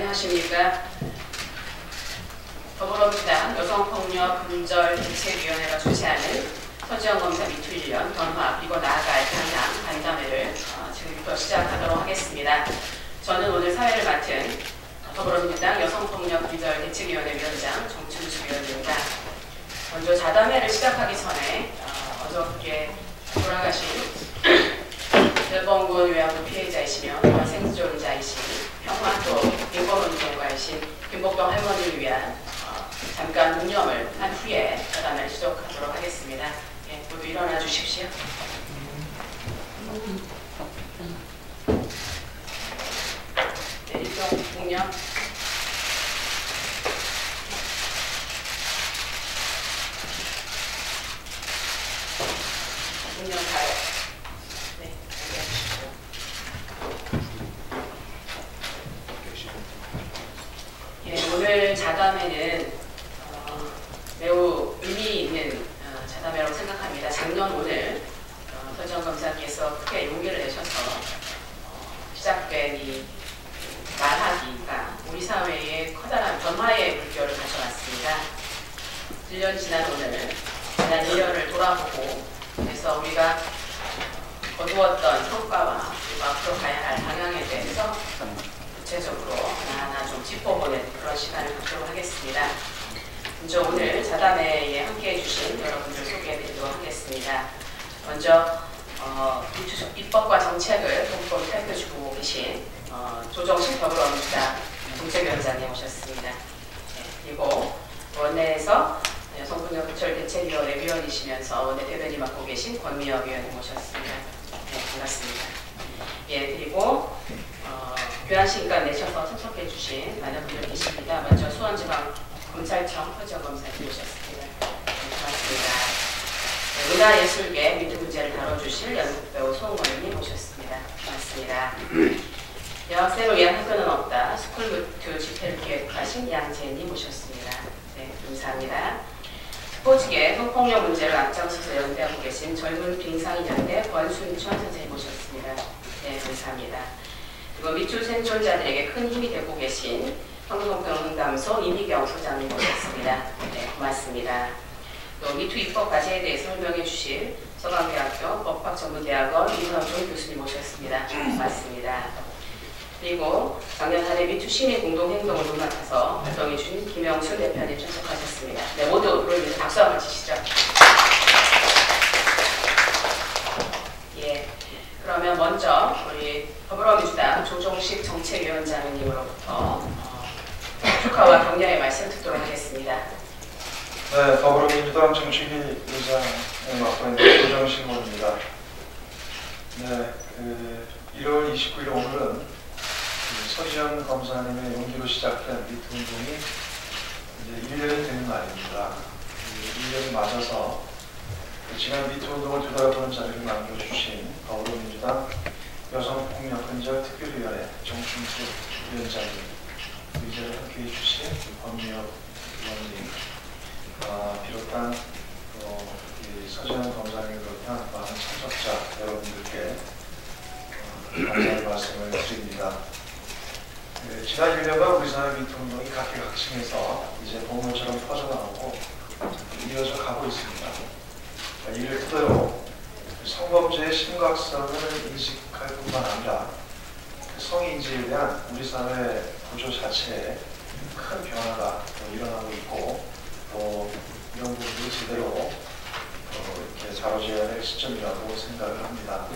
안녕하십니까. 더불어민주당 여성폭력근절대책위원회가 주최하는 서지영 검사 미투 1년 변화 그리고 나아갈 방향 간담회를 지금부터 시작하도록 하겠습니다. 저는 오늘 사회를 맡은 더불어민주당 여성폭력근절대책위원회 위원장 정춘수 위원입니다. 먼저 자담회를 시작하기 전에 어저께 돌아가신 일본군 외환부 피해자이시며 또한 생존자이신 평화도 인권운동가이신 김복동 할머니를 위한 잠깐 묵념을 한 후에 자담회를 시작하도록 하겠습니다. 예, 모두 일어나 주십시오. 네, 일종 묵념. 묵념 가요. 오늘 자담회는 매우 의미 있는 자담회라고 생각합니다. 작년 오늘 서지영 검사께서 크게 용기를 내셔서 시작된 이 말하기가 우리 사회에 커다란 변화의 물결을 가져왔습니다. 1년 지난 오늘 지난 1년을 돌아보고 그래서 우리가 거두었던 성과와 그리고 앞으로 가야 할 방향에 대해서 구체적으로 하나하나 좀 짚어보는 그런 시간을 갖도록 하겠습니다. 먼저 오늘 자담회에 함께해 주신 여러분들 소개해 드리도록 하겠습니다. 먼저 입법과 정책을 꼼꼼히 살펴주고 계신 조정식 더불어민주당 정책위원장님 오셨습니다. 네, 그리고 원내에서 여성폭력근절대책위원회 위원이시면서 원내 대변인 맡고 계신 권미영 위원님 오셨습니다. 네, 반갑습니다. 예, 그리고 교환신간 내셔서 참석해 주신 많은 분들 계십니다. 먼저 수원지방검찰청 서지영 검사님 오셨습니다. 네, 고맙습니다. 네, 문화예술계 미투 문제를 다뤄주실 연극배우 송원님 오셨습니다. 고맙습니다. 여학생을 위한 학교는 없다. 스쿨무투 집회를 기획하신 양재님 오셨습니다. 네, 감사합니다. 스포츠계 성폭력 문제를 앞장서서 연대하고 계신 젊은 빙상인연대 권순천 선생님 오셨습니다. 네, 감사합니다. 그리고 미투 생존자들에게 큰 힘이 되고 계신 평성평응담소 이미경 소장님 모셨습니다. 네, 고맙습니다. 또 미투 입법 과제에 대해 설명해 주실 서강대학교 법학전문대학원 이문헌 교수님 모셨습니다. 고맙습니다. 그리고 작년 한 해 미투 시민 공동행동을 논하셔서 활동해 주신 김영순 대표님 참석하셨습니다. 네, 모두 그걸 위해서 박수 한번 치시죠. 예. 그러면 먼저 우리 더불어민주당 조정식 정책위원장님으로부터 축하와 격려의 말씀 듣도록 하겠습니다. 네, 더불어민주당 정책위의장을 맡고 있는 조정식 의원입니다. 네, 1월 29일 오늘은 서지영 검사님의 용기로 시작된 미투 운동이 이제 1년이 되는 날입니다. 1년이 맞아서 지난 미투 운동을 되돌아보는 자리를 남겨주신 더불어민주당 여성폭력근절특별위원회 정춘수 위원장님, 의제를 함께해 주신 권미영 의원님, 비롯한 서지영 검사님을 비롯한 많은 참석자 여러분들께 감사의 말씀을 드립니다. 지난 1년간 우리 사회 미투 운동이 각계각층에서 이제 bom물처럼 퍼져나오고 이어져 가고 있습니다. 이를 토대로 성범죄의 심각성을 인식할 뿐만 아니라 성인지에 대한 우리 사회 구조 자체에 큰 변화가 일어나고 있고 또 이런 부분이 제대로 이렇게 자로재야 할 시점이라고 생각을 합니다.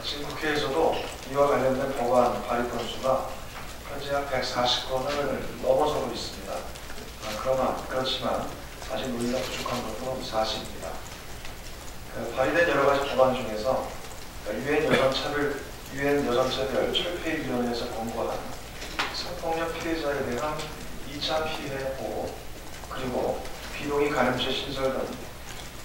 지금 국회에서도 이와 관련된 법안 발의 건수가 현재 약 140건을 넘어서고 있습니다. 그렇지만 아직 논의가 부족한 것도 사실입니다. 발의된 여러 가지 법안 중에서 유엔 여성차별 철폐위원회에서 권고한 성폭력 피해자에 대한 2차 피해 보호 그리고 비동의 가늠죄 신설 등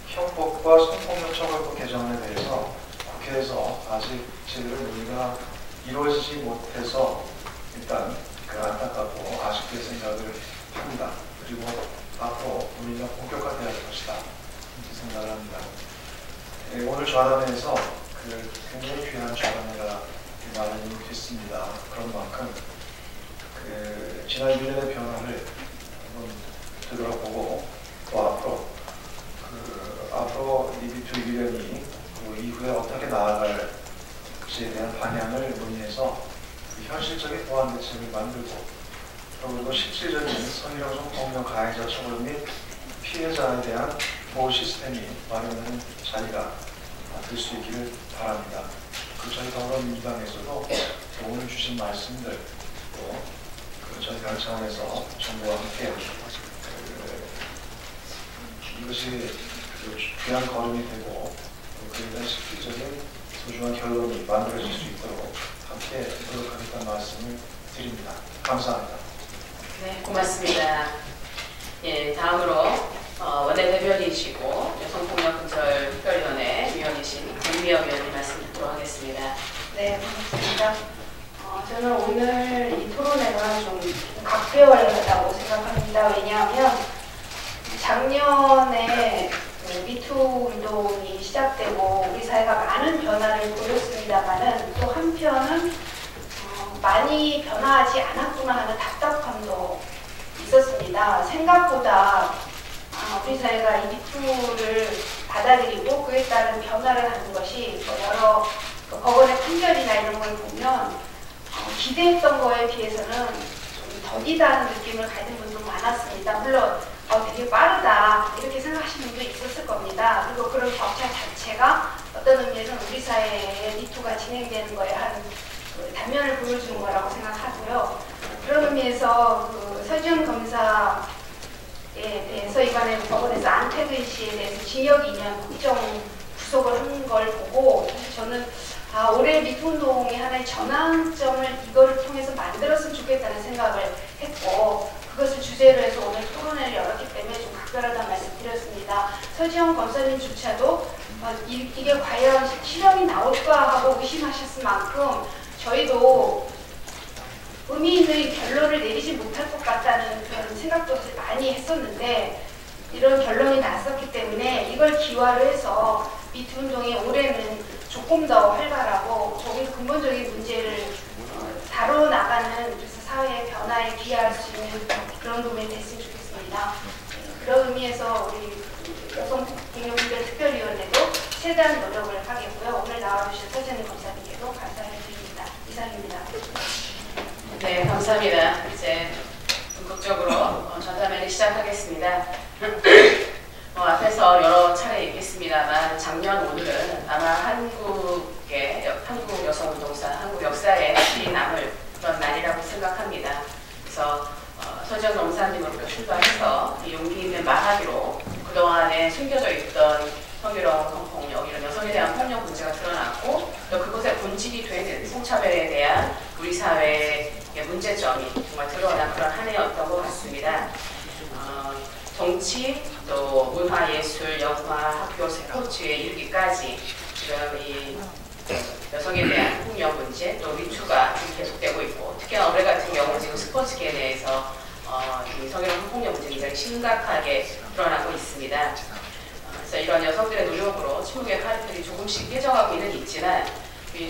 형법과 성폭력 처벌법 개정안에 대해서 국회에서 아직 제대로 논의가 이루어지지 못해서 일단 안타깝고 아쉽게 생각을 합니다. 그리고 앞으로 논의가 본격화되어야 할 것이다 이렇게 생각을 합니다. 오늘 좌담회에서 굉장히 귀한 좌담회가 많이 있습니다. 그런 만큼 지난 1년의 변화를 한번 되돌아보고 또 앞으로 리비투 1년이 그 이후에 어떻게 나아갈지에 대한 방향을 논의해서 그 현실적인 보완 대책을 만들고 그리고 실질적인 성희롱 성폭력 가해자 처벌 및 피해자에 대한 보호 시스템이 마련하는 자리가 될 수 있기를 바랍니다. 저희 더불어민주당에서도 오늘 주신 말씀들 또 저희 당 차원에서 정부와 함께 이것이 귀한 걸음이 되고 그에 대한 실질적인 소중한 결론이 만들어질 수 있도록 함께 노력하겠다는 말씀을 드립니다. 감사합니다. 네, 고맙습니다. 예, 다음으로 원내대변이시고 여성폭력근절특별위원회 위원이신 김미영 위원님 말씀 듣도록 하겠습니다. 네, 반갑습니다. 저는 오늘 이 토론회가 좀 각별하다고 생각합니다. 왜냐하면 작년에 미투 운동이 시작되고 우리 사회가 많은 변화를 보였습니다만은 또 한편은 많이 변화하지 않았구나 하는 답답함도 있었습니다. 생각보다 우리 사회가 이 미투를 받아들이고 그에 따른 변화를 하는 것이 여러 법원의 판결이나 이런 걸 보면 기대했던 거에 비해서는 좀 더디다는 느낌을 가진 분도 많았습니다. 물론 되게 빠르다 이렇게 생각하시는 분도 있었을 겁니다. 그리고 그런 격차 자체가 어떤 의미에서는 우리 사회에 미투가 진행되는 거에 한 단면을 보여주는 거라고 생각하고요. 그런 의미에서 서지현 검사에 대해서 이번에 법원에서 안태근 씨에 대해서 징역 2년 국정 구속을 한 걸 보고 사실 저는 올해 미투운동의 하나의 전환점을 이거를 통해서 만들었으면 좋겠다는 생각을 했고 그것을 주제로 해서 오늘 토론회를 열었기 때문에 좀 각별하다는 말씀 드렸습니다. 서지현 검사님조차도 이게 과연 실형이 나올까 하고 의심하셨을 만큼 저희도 의미 있는 결론을 내리지 못할 것 같다는 그런 생각도 사실 많이 했었는데 이런 결론이 났었기 때문에 이걸 기화로 해서 미투 운동이 올해는 조금 더 활발하고 조금 더 근본적인 문제를 다뤄나가는 그래서 사회의 변화에 기여할 수 있는 그런 도움이 됐으면 좋겠습니다. 그런 의미에서 우리 여성폭력근절특별위원회도 최대한 노력을 하겠고요. 오늘 나와주신 서지현 검사님께도 감사를 드립니다. 이상입니다. 네, 감사합니다. 이제 본격적으로 전담회를 시작하겠습니다. 앞에서 여러 차례 얘기했습니다만 작년 오늘은 아마 한국 여성운동사, 한국 역사에 이 남을 그런 날이라고 생각합니다. 그래서 서지현 검사님으로 출발해서 용기 있는 말하기로 그동안에 숨겨져 있던 성희롱, 성폭력, 이런 여성에 대한 폭력 문제가 드러났고 또 그것의 본질이 되는 성차별에 대한 우리 사회의 문제점이 정말 드러난 그런 한 해였던 것 같습니다. 정치, 또 문화, 예술, 영화, 학교, 스포츠에 이르기까지 지금 이 여성에 대한 폭력 문제, 또 미투가 계속되고 있고 특히나 올해 같은 경우 지금 스포츠계 내에서 이 성희롱 성폭력 문제가 굉장히 심각하게 드러나고 있습니다. 그래서 이런 여성들의 노력으로 침묵의 칼들이 조금씩 깨져가고 있지만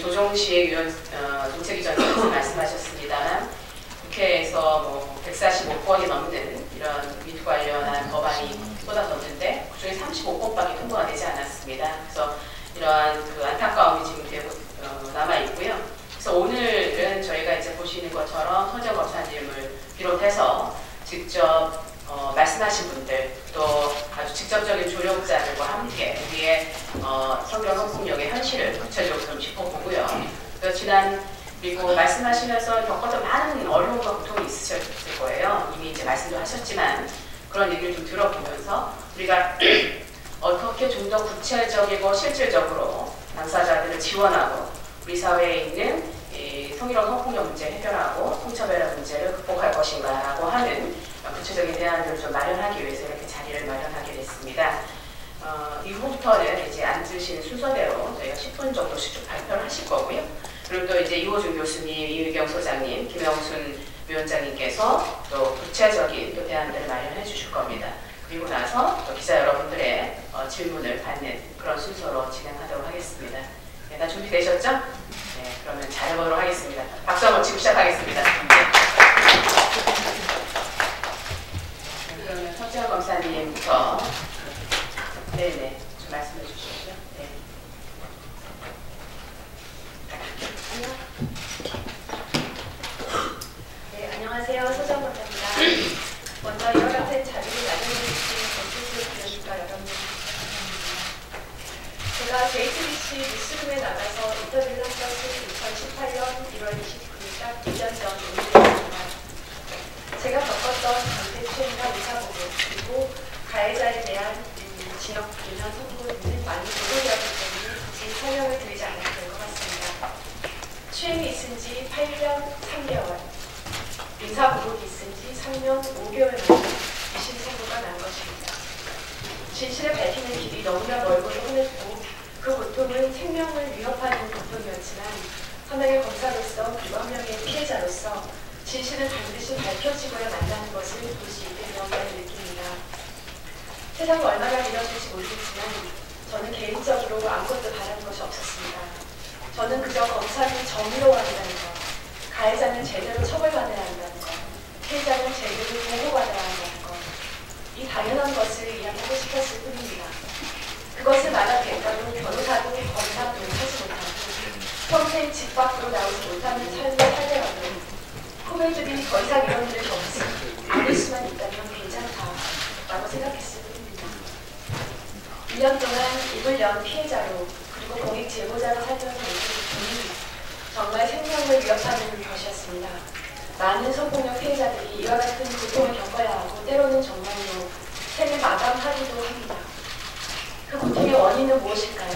조정식 정책위원장께서 말씀하셨습니다만 국회에서 145건이 넘는 이런 미투 관련한 법안이 쏟아졌는데 그중에 35건밖에 통과가 되지 않았습니다. 그래서 이러한 안타까움이 지금 남아있고요. 그래서 오늘은 저희가 이제 보시는 것처럼 서지현 검사님을 비롯해서 직접 말씀하신 분들 또 아주 직접적인 조력자들과 함께 우리의 성희롱 성폭력의 현실을 구체적으로 좀 짚어보고요. 그리고 말씀하시면서 겪었던 많은 어려움과 고통이 있으셨을 거예요. 이미 이제 말씀도 하셨지만 그런 얘기를 좀 들어보면서 우리가 어떻게 좀 더 구체적이고 실질적으로 당사자들을 지원하고 우리 사회에 있는 이 성희롱 성폭력 문제 해결하고 성차별 문제를 극복할 것인가라고 하는 구체적인 대안들을 좀 마련하기 위해서 이렇게 자리를 마련하게 됐습니다. 이후부터는 이제 앉으시는 순서대로 저희가 10분 정도씩 좀 발표를 하실 거고요. 그리고 또 이제 이호준 교수님, 이의경 소장님, 김영순 위원장님께서 또 구체적인 또 대안들을 마련해 주실 겁니다. 그리고 나서 또 기자 여러분들의 질문을 받는 그런 순서로 진행하도록 하겠습니다. 네, 다 준비되셨죠? 네, 그러면 잘해보도록 하겠습니다. 박수 한번 치고 시작하겠습니다. 네. 설정원입니다. 먼저 이와 같은 자료를 마련해주신 전수수 교수님과 여러분, 제가 JTBC 뉴스룸에 나가서 인터뷰를 한 것은 2018년 1월 29일 딱 2년 전 오늘입니다. 제가 겪었던 강제추행과 의사보고 그리고 가해자에 대한 징역 2년 선고 등은 많이 보도되었기 때문에 굳이 설명을 드리지 않아도 될 것 같습니다. 추행이 있은 지 8년 3개월, 의사보복이 있은 지 3년 5개월 만에 2심 선고가 난 것입니다. 진실을 밝히는 길이 너무나 멀고도 험했고 그 고통은 생명을 위협하는 고통이었지만 한 명의 검사로서 그리고 한 명의 피해자로서 진실은 반드시 밝혀지고야 만나는 것을 볼 수 있게 되었다는 느낌입니다. 세상이 얼마나 밀어줄지 모르겠지만 저는 개인적으로 아무것도 바라는 것이 없었습니다. 저는 그저 검사를 정의로워한다는 것, 가해자는 제대로 처벌받아야 한다는 것, 피해자는 제대로 보호받아야 한다는 것, 이 당연한 것을 이야기하고 싶었을 뿐입니다. 그것을 말한 대가로 변호사도 검사도 하지 못하고 평생 집 밖으로 나오지 못하는 삶을 살더라도 후배들이 더 이상 이런 일을 겪지 않을 수만 있다면 괜찮다라고 생각했을 뿐입니다. 1년 동안 입을 연 피해자로 그리고 공익 제보자로 살던 모습이 정말 생명을 위협하는 것이었습니다. 많은 성폭력 피해자들이 이와 같은 고통을 겪어야 하고 때로는 정말로 생을 마감하기도 합니다. 그 고통의 원인은 무엇일까요?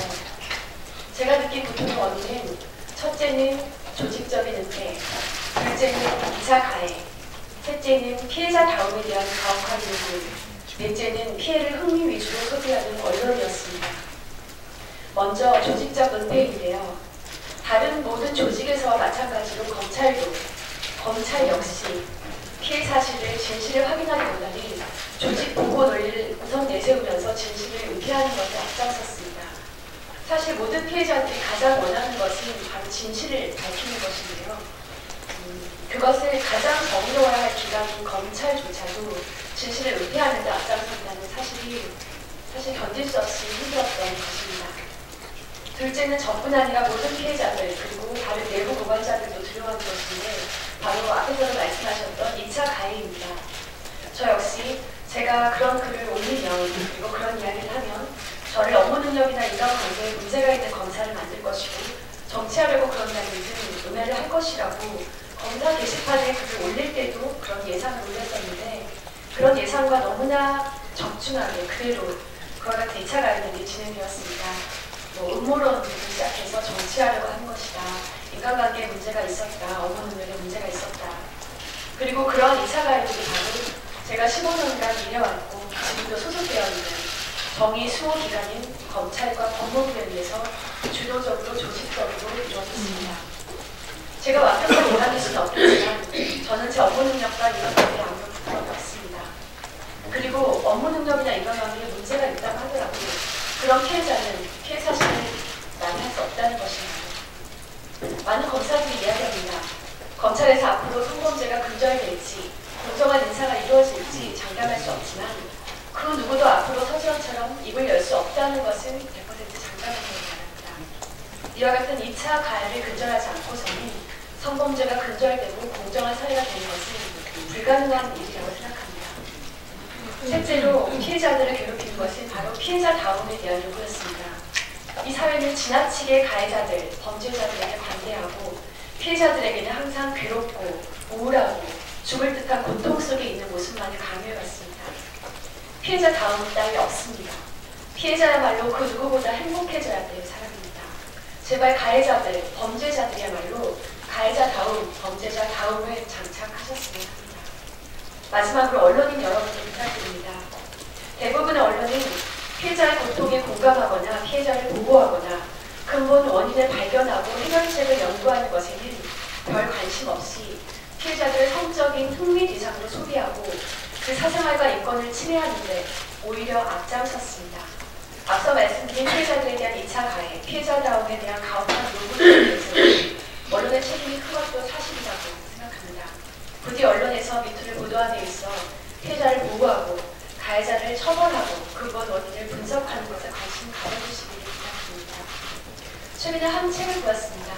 제가 느낀 고통의 원인은 첫째는 조직적인 은폐, 둘째는 이사 가해, 셋째는 피해자다움에 대한 가혹한 요구, 넷째는 피해를 흥미 위주로 소비하는 언론이었습니다. 먼저 조직적 은폐인데요. 다른 모든 조직에서와 마찬가지로 검찰 역시 피해 사실을 진실을 확인하기보다는 조직 보고 논리를 우선 내세우면서 진실을 은폐하는 것에 앞장섰습니다. 사실 모든 피해자들이 가장 원하는 것은 바로 진실을 밝히는 것인데요. 그것을 가장 정의로워야 할 기관인 검찰조차도 진실을 은폐하는 데 앞장섰다는 사실이 사실 견딜 수 없이 힘들었던 것입니다. 둘째는 저뿐 아니라 모든 피해자들 그리고 다른 내부 고발자들도 두려워하는 것인데 바로 앞에서도 말씀하셨던 2차 가해입니다. 저 역시 제가 그런 글을 올리면 그리고 그런 이야기를 하면 저를 업무 능력이나 인간관계에 문제가 있는 검사를 만들 것이고 정치하려고 그런다는 등 논의를 할 것이라고 검사 게시판에 글을 올릴 때도 그런 예상을 올렸었는데 그런 예상과 너무나 적중하게 그대로 그와 같은 2차 가해들이 진행되었습니다. 음모론부터 시작해서 정치하려고 한 것이다. 인간관계에 문제가 있었다. 업무 능력에 문제가 있었다. 그리고 그런 2차 가해들이 바로 제가 15년간 일해왔고 지금도 소속되어 있는 정의 수호 기관인 검찰과 법무부에 의해서 주도적으로 조직적으로 이루어졌습니다. 제가 완벽한 인간일 수는 없겠지만 저는 제 업무 능력과 인간관계에 아무런 부담이 없습니다. 그리고 업무 능력이나 인간관계에 문제가 있다고 하더라도 그런 피해자는 피해 사실을 만날 수 없다는 것입니다. 많은 검사들이 이야기합니다. 검찰에서 앞으로 성범죄가 근절될지 공정한 인사가 이루어질지 장담할 수 없지만 그 누구도 앞으로 서지원처럼 입을 열 수 없다는 것은 100% 장담하기 바랍니다. 이와 같은 2차 가해를 근절하지 않고서는 성범죄가 근절되고 공정한 사회가 되는 것은 불가능한 일이라고 생각합니다. 셋째로 피해자들을 괴롭히는 것은 바로 피해자다움에 대한 요구였습니다. 이 사회는 지나치게 가해자들, 범죄자들에게 관대하고 피해자들에게는 항상 괴롭고 우울하고 죽을 듯한 고통 속에 있는 모습만을 강요해왔습니다. 피해자다움 따위 없습니다. 피해자야말로 그 누구보다 행복해져야 될 사람입니다. 제발 가해자들, 범죄자들이야말로 가해자다움, 범죄자다움을 장착하셨으면 합니다. 마지막으로 언론인 여러분께 부탁드립니다. 대부분의 언론은 피해자의 고통에 공감하거나 피해자를 보호하거나 근본 원인을 발견하고 해결책을 연구하는 것에는 별 관심 없이 피해자들을 성적인 흥미 대상으로 소비하고 그 사생활과 인권을 침해하는데 오히려 앞장섰습니다. 앞서 말씀드린 피해자들에 대한 2차 가해, 피해자다움에 대한 가혹한 요구에 대해서 언론의 책임이 큰 것도 사실이라고 생각합니다. 부디 언론에서 미투를 보도하는 데 있어 피해자를 보호하고 가해자를 처벌하고 근본 원인을 분석하는 것에 관심 가져주시기를 부탁드립니다. 최근에 한 책을 보았습니다.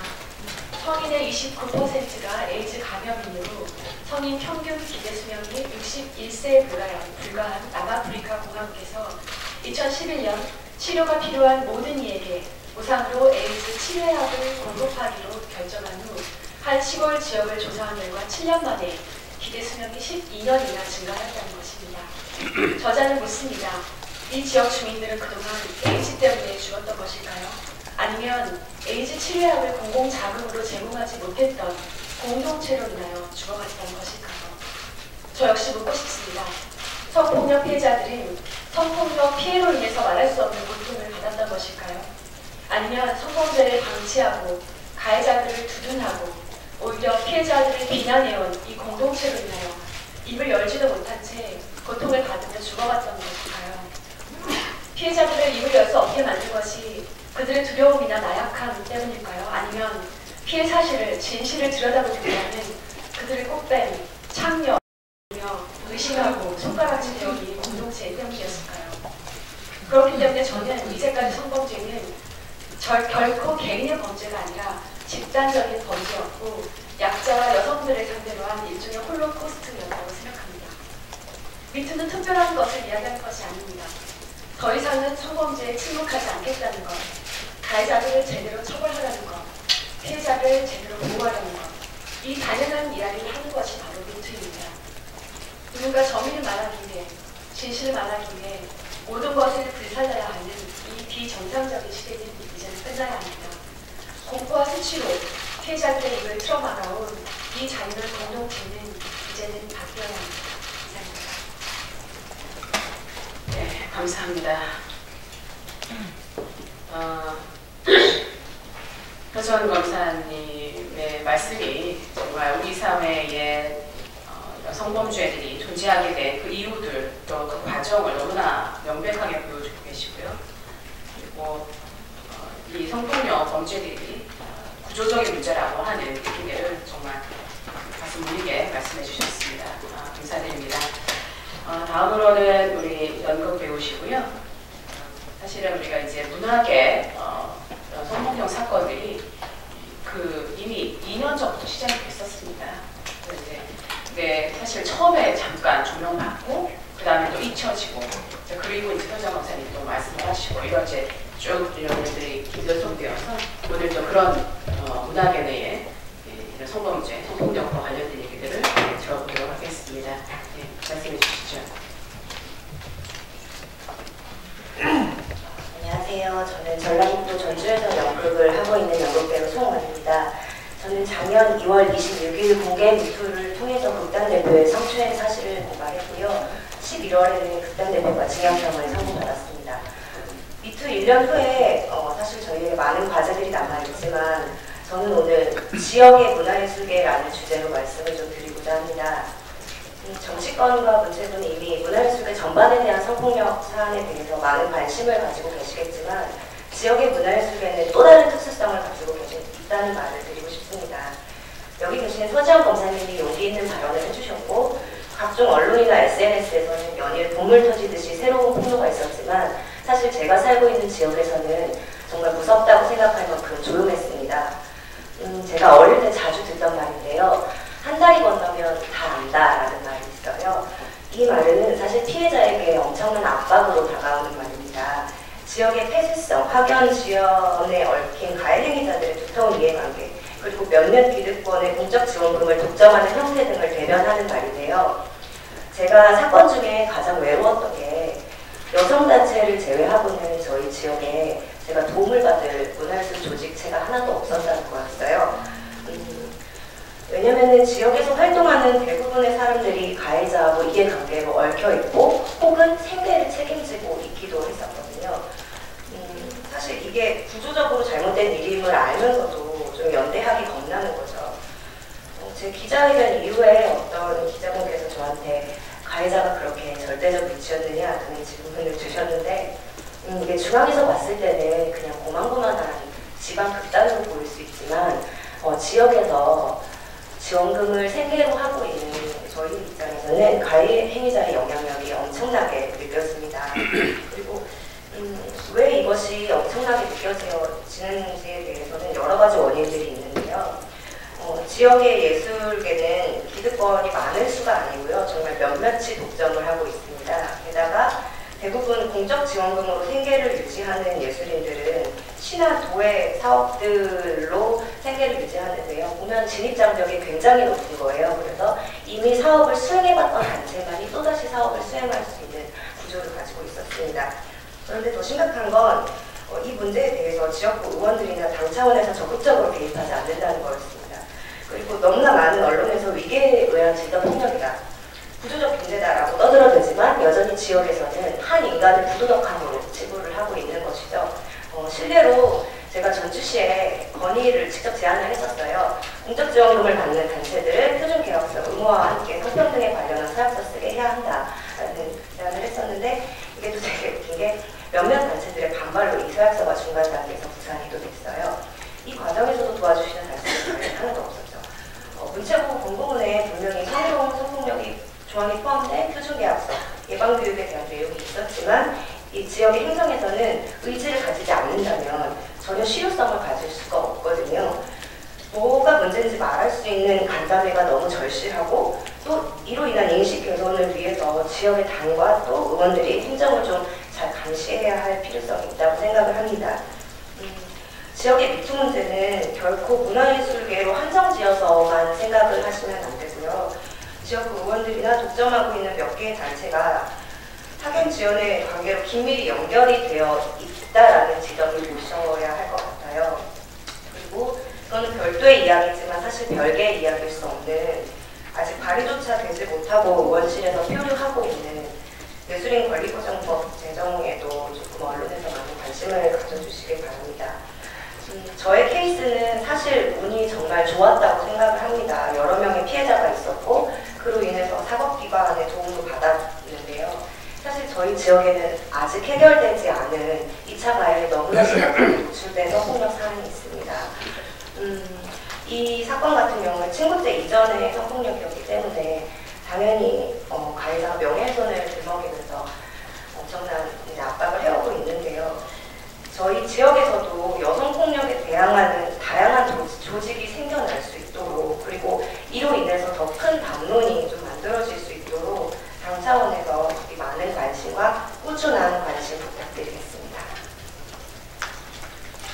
성인의 29%가 에이즈 감염인으로 성인 평균 기대 수명이 61세에 불과한 남아프리카 공화국에서 2011년 치료가 필요한 모든 이에게 무상으로 에이즈 치료약을 공급하기로 결정한 후 한 시골 지역을 조사한 결과 7년 만에 기대 수명이 12년이나 증가했다는 것입니다. 저자는 묻습니다. 이 지역 주민들은 그동안 에이즈 때문에 죽었던 것일까요? 아니면 에이즈 치료약을 공공 자금으로 제공하지 못했던 공동체로 인하여 죽어갔던 것일까요? 저 역시 묻고 싶습니다. 성폭력 피해자들은 성폭력 피해로 인해서 말할 수 없는 고통을 받았던 것일까요? 아니면 성범죄를 방치하고 가해자들을 두둔하고 오히려 피해자들을 비난해온 이 공동체로 인하여 입을 열지도 못한 채 고통을 받으며 죽어갔던 것일까요? 피해자들을 입을 열 수 없게 만든 것이 그들의 두려움이나 나약함 때문일까요? 아니면 피해 사실을, 진실을 들여다보기보다는 그들을 꽃뱀, 창녀, 의심하고 손가락질해온 이 공동체 때문이었을까요? 그렇기 때문에 저는 이제까지 성범죄는 결코 개인의 범죄가 아니라 집단적인 범죄였고 약자와 여성들을 상대로 한 일종의 홀로코스트였다고 생각합니다. 미투는 특별한 것을 이야기할 것이 아닙니다. 더 이상은 성범죄에 침묵하지 않겠다는 것, 가해자들을 제대로 처벌하라는 것, 피해자를 제대로 보호하라는 것, 이 당연한 이야기를 하는 것이 바로 미투입니다. 누군가 정의를 말하기 위해, 진실을 말하기 위해 모든 것을 불살라야 하는 이 비정상적인 시대는 이제는 끝나야 합니다. 공포와 수치로 피해자들의 입을 틀어막아온 이 잔인한 공동체는 이제는 바뀌어야 합니다. 네, 감사합니다. 표전 검사님의 말씀이 정말 우리 사회에 성범죄들이 존재하게 된 그 이유들 또 그 과정을 너무나 명백하게 보여주고 계시고요. 그리고 이 성폭력 범죄들이 구조적인 문제라고 하는 얘기를 정말 가슴 울리게 말씀해 주셨습니다. 감사드립니다. 다음으로는 우리 연극 배우시고요. 사실은 우리가 이제 문학의 성폭력 사건들이 이미 2년 전부터 시작이 됐었습니다. 근데 사실 처음에 잠깐 조명받고 그 다음에 또 잊혀지고 그리고 이제 표정 검사님 또 말씀을 하시고 이런 이제 쭉 이런 일들이 기술성되어서 오늘 또 그런 문학에 대해 이런 성범죄, 성폭력과 관련된 얘기들을 들어보도록 하겠습니다. 네, 말씀해 주시죠. 안녕하세요. 저는 전라북도 전주에서 연극을 하고 있는 연극배우 송원입니다. 저는 작년 2월 26일 공개 미투를 통해서 극단 대표의 성추행 사실을 고발했고요. 11월에는 극단 대표가 징역형을 선고받았습니다. 미투 1년 후에 사실 저희에게 많은 과제들이 남아있지만 저는 오늘 지역의 문화예술계라는 주제로 말씀을 좀 드리고자 합니다. 정치권과 문체부는 이미 문화예술계 전반에 대한 성폭력 사안에 대해서 많은 관심을 가지고 계시겠지만 지역의 문화예술계는 또 다른 특수성을 가지고 있다는 말을 드리고 싶습니다. 여기 계신 서지영 검사님이 용기 있는 발언을 해주셨고 각종 언론이나 SNS에서는 연일 봄을 터지듯이 새로운 폭로가 있었지만 사실 제가 살고 있는 지역에서는 정말 무섭다고 생각할 만큼 조용했습니다. 제가 어릴 때 자주 듣던 말인데요. 한 달이 건너면 다 안다라는 말이 있어요. 이 말은 사실 피해자에게 엄청난 압박으로 다가오는 말입니다. 지역의 폐쇄성, 학연 지연에 얽힌 가해 행위자들의 두터운 이해관계, 그리고 몇몇 기득권의 공적 지원금을 독점하는 형태 등을 대변하는 말인데요. 제가 사건 중에 가장 외로웠던 게 여성단체를 제외하고는 저희 지역에 제가 도움을 받을 문화예술 조직체가 하나도 없었다는 거였어요. 왜냐면은 지역에서 활동하는 대부분의 사람들이 가해자하고 이해관계로 얽혀있고 혹은 생계를 책임지고 있기도 했었거든요. 사실 이게 구조적으로 잘못된 일임을 알면서도 좀 연대하기 겁나는 거죠. 제 기자회견 이후에 어떤 기자분께서 저한테 가해자가 그렇게 절대적 위치였느냐 등의 질문을 주셨는데 이게 중앙에서 봤을 때는 그냥 고만고만한 지방 극단으로 보일 수 있지만 지역에서 지원금을 생계로 하고 있는 저희 입장에서는 가해 행위자의 영향력이 엄청나게 느껴집니다. 그리고 왜 이것이 엄청나게 느껴지는지에 대해서는 여러 가지 원인들이 있는데요. 지역의 예술계는 기득권이 많을 수가 아니고요. 정말 몇몇이 독점을 하고 있습니다. 게다가 대부분 공적 지원금으로 생계를 유지하는 예술인들은 시나 도의 사업들로 생계를 유지하는데요. 보면 진입장벽이 굉장히 높은 거예요. 그래서 이미 사업을 수행해봤던 단체만이 또다시 사업을 수행할 수 있는 구조를 가지고 있었습니다. 그런데 더 심각한 건 이 문제에 대해서 지역구 의원들이나 당 차원에서 적극적으로 개입하지 않는다는 거였습니다. 그리고 너무나 많은 언론에서 위계에 의한 질서 폭력이다, 구조적 문제다라고 떠들어대지만 여전히 지역에서는 한 인간을 부도덕함으로 치부를 하고 있는 것이죠. 실례로 제가 전주시에 건의를 직접 제안을 했었어요. 공적지원금을 받는 단체들을 표준계약서 의무화와 함께 성평등에 관련한 사업서 쓰게 해야 한다라는 제안을 했었는데, 이게 또 되게 웃긴 게 몇몇 단체들의 반발로 이 사업서가 중간 단계에서 부산이 또 됐어요. 이 과정에서도 도와주시는 단체들이 하나도 없었죠. 문체부 공고문에 분명히 성희롱, 성폭력이 조항이 포함된 표준계약서, 예방교육에 대한 내용이 있었지만 이 지역의 행정에서는 의지를 가지지 않는다면 전혀 실효성을 가질 수가 없거든요. 뭐가 문제인지 말할 수 있는 간담회가 너무 절실하고, 또 이로 인한 인식 개선을 위해서 지역의 당과 또 의원들이 행정을 좀 잘 감시해야 할 필요성이 있다고 생각을 합니다. 지역의 미투 문제는 결코 문화예술계로 한정지어서만 생각을 하시면 안 되고요. 지역구 의원들이나 독점하고 있는 몇 개의 단체가 학연 지원의 관계로 긴밀히 연결이 되어 있다라는 지점을 보셔야 할 것 같아요. 그리고 이거는 별도의 이야기지만 사실 별개의 이야기일 수 없는, 아직 발의조차 되지 못하고 의원실에서 표류하고 있는 예술인 권리보장법 제정에도 조금 언론에서 많은 관심을 가져주시길 바랍니다. 저의 케이스는 사실 운이 정말 좋았다고 생각을 합니다. 여러 명의 피해자가 있었고 그로 인해서 사법기관의 도움도 받았는데요. 사실 저희 지역에는 아직 해결되지 않은 2차 가해에 너무나 심각하게 노출된 성폭력 사안이 있습니다. 이 사건 같은 경우는 친구 때 이전의 성폭력이었기 때문에 당연히 가해자가 명예훼손을 들먹이면서 엄청난 압박을 해오고 있는데요. 저희 지역에서도 여성폭력에 대항하는 다양한 조직이 생겨날 수 있도록, 그리고 이로 인해서 더 큰 담론이 좀 만들어질 수 있도록 당 차원에서 많은 관심과 꾸준한 관심 부탁드리겠습니다.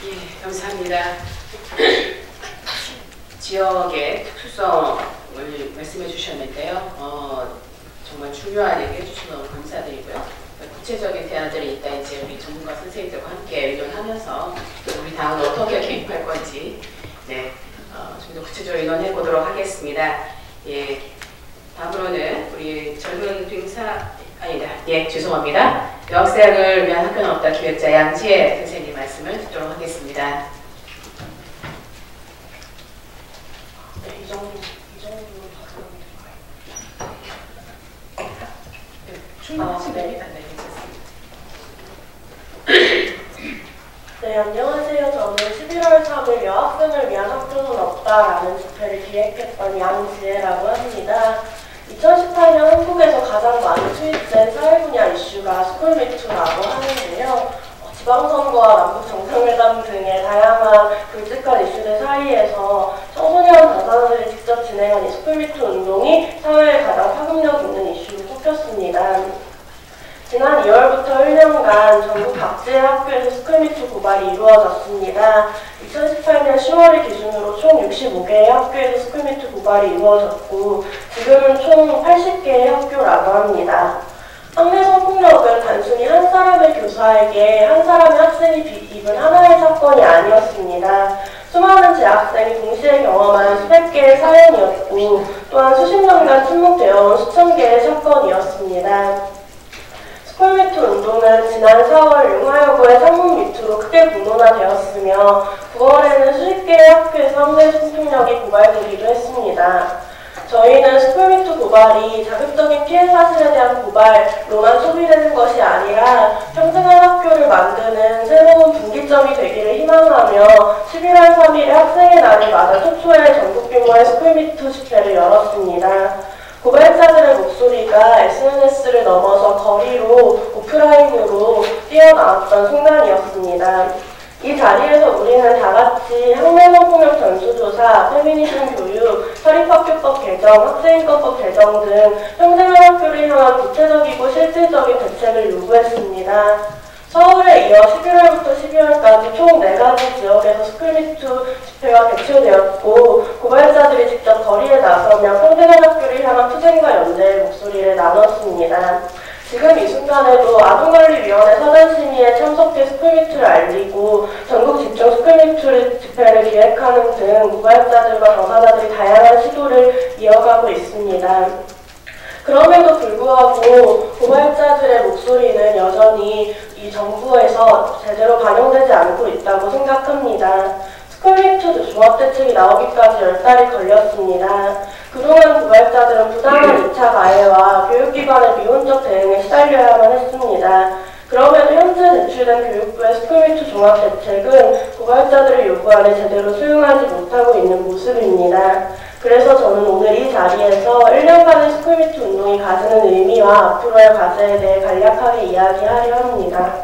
예, 감사합니다. 지역의 특수성을 말씀해 주셨는데요. 정말 중요한 얘기 해주셔서 너무 감사드리고요. 구체적인 대안들이 있다 이제 우리 전문가 선생님들과 함께 의논하면서 우리 당은 어떻게 개입할 건지 좀 더 구체적으로 의논해 보도록 하겠습니다. 예, 다음으로는 우리 젊은 등사 죄송합니다. 여학생을 위한 학교는 없다 기획자 양지혜 선생님 말씀을 듣도록 하겠습니다. 이 정도로 충분히 됩니다. 네, 안녕하세요. 저는 11월 3일 여학생을 위한 학교는 없다라는 집회를 기획했던 양지혜라고 합니다. 2018년 한국에서 가장 많이 투입된 사회분야 이슈가 스쿨미투라고 하는데요. 지방선거와 남북정상회담 등의 다양한 굵직한 이슈들 사이에서 청소년 당사자들이 직접 진행한 이 스쿨미투 운동이 사회에 가장 파급력 있는 이슈로 꼽혔습니다. 지난 2월부터 1년간 전국 각지의 학교에서 스쿨미투 고발이 이루어졌습니다. 2018년 10월을 기준으로 총 65개의 학교에서 스쿨미투 고발이 이루어졌고 지금은 총 80개의 학교라고 합니다. 학내 성폭력은 단순히 한 사람의 교사에게 한 사람의 학생이 입은 하나의 사건이 아니었습니다. 수많은 재학생이 동시에 경험한 수백 개의 사연이었고 또한 수십 년간 침묵되어온 수천 개의 사건이었습니다. 스쿨미투 운동은 지난 4월 용화여고의 상문 미투로 크게 분론화되었으며 9월에는 수십 개의 학교에서 학내 성폭력이 고발되기도 했습니다. 저희는 스쿨미투 고발이 자극적인 피해 사실에 대한 고발로만 소비되는 것이 아니라 평등한 학교를 만드는 새로운 분기점이 되기를 희망하며 11월 3일에 학생의 날을 맞아 초초에 전국 규모의 스쿨미투 집회를 열었습니다. 고발자들의 목소리가 SNS를 넘어서 거리로 오프라인으로 뛰어나왔던 순간이었습니다. 이 자리에서 우리는 다 같이 학내 성폭력 전수조사, 페미니즘 교육, 사립학교법 개정, 학생인권법 개정 등 평생을 학교를 향한 구체적이고 실질적인 대책을 요구했습니다. 서울에 이어 11월부터 12월까지 총 4가지 지역에서 스쿨미투 집회가 개최되었고 고발자들이 직접 거리에 나서며 평생을 학교를 향한 투쟁과 연대의 목소리를 나눴습니다. 지금 이 순간에도 아동관리위원회 사전심의에 참석해 스쿨미투를 알리고 전국 집중 스쿨미투 집회를 기획하는 등 고발자들과 당사자들이 다양한 시도를 이어가고 있습니다. 그럼에도 불구하고 고발자들의 목소리는 여전히 이 정부에서 제대로 반영되지 않고 있다고 생각합니다. 스쿨미투 종합대책이 나오기까지 10달이 걸렸습니다. 그동안 고발자들은 부당한 2차 가해와 교육기관의 미온적 대응에 시달려야만 했습니다. 그럼에도 현재 제출된 교육부의 스쿨미투 종합대책은 고발자들의 요구안을 제대로 수용하지 못하고 있는 모습입니다. 그래서 저는 오늘 이 자리에서 1년간의 스쿨미투 운동이 가지는 의미와 앞으로의 과제에 대해 간략하게 이야기하려 합니다.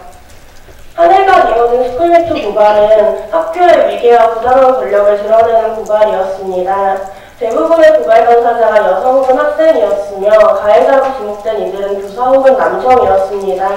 한 해간 이어진 스쿨미투 고발은 학교의 위계와 부당한 권력을 드러내는 고발이었습니다. 대부분의 고발 당사자가 여성 혹은 학생이었으며 가해자로 지목된 이들은 교사 혹은 남성이었습니다.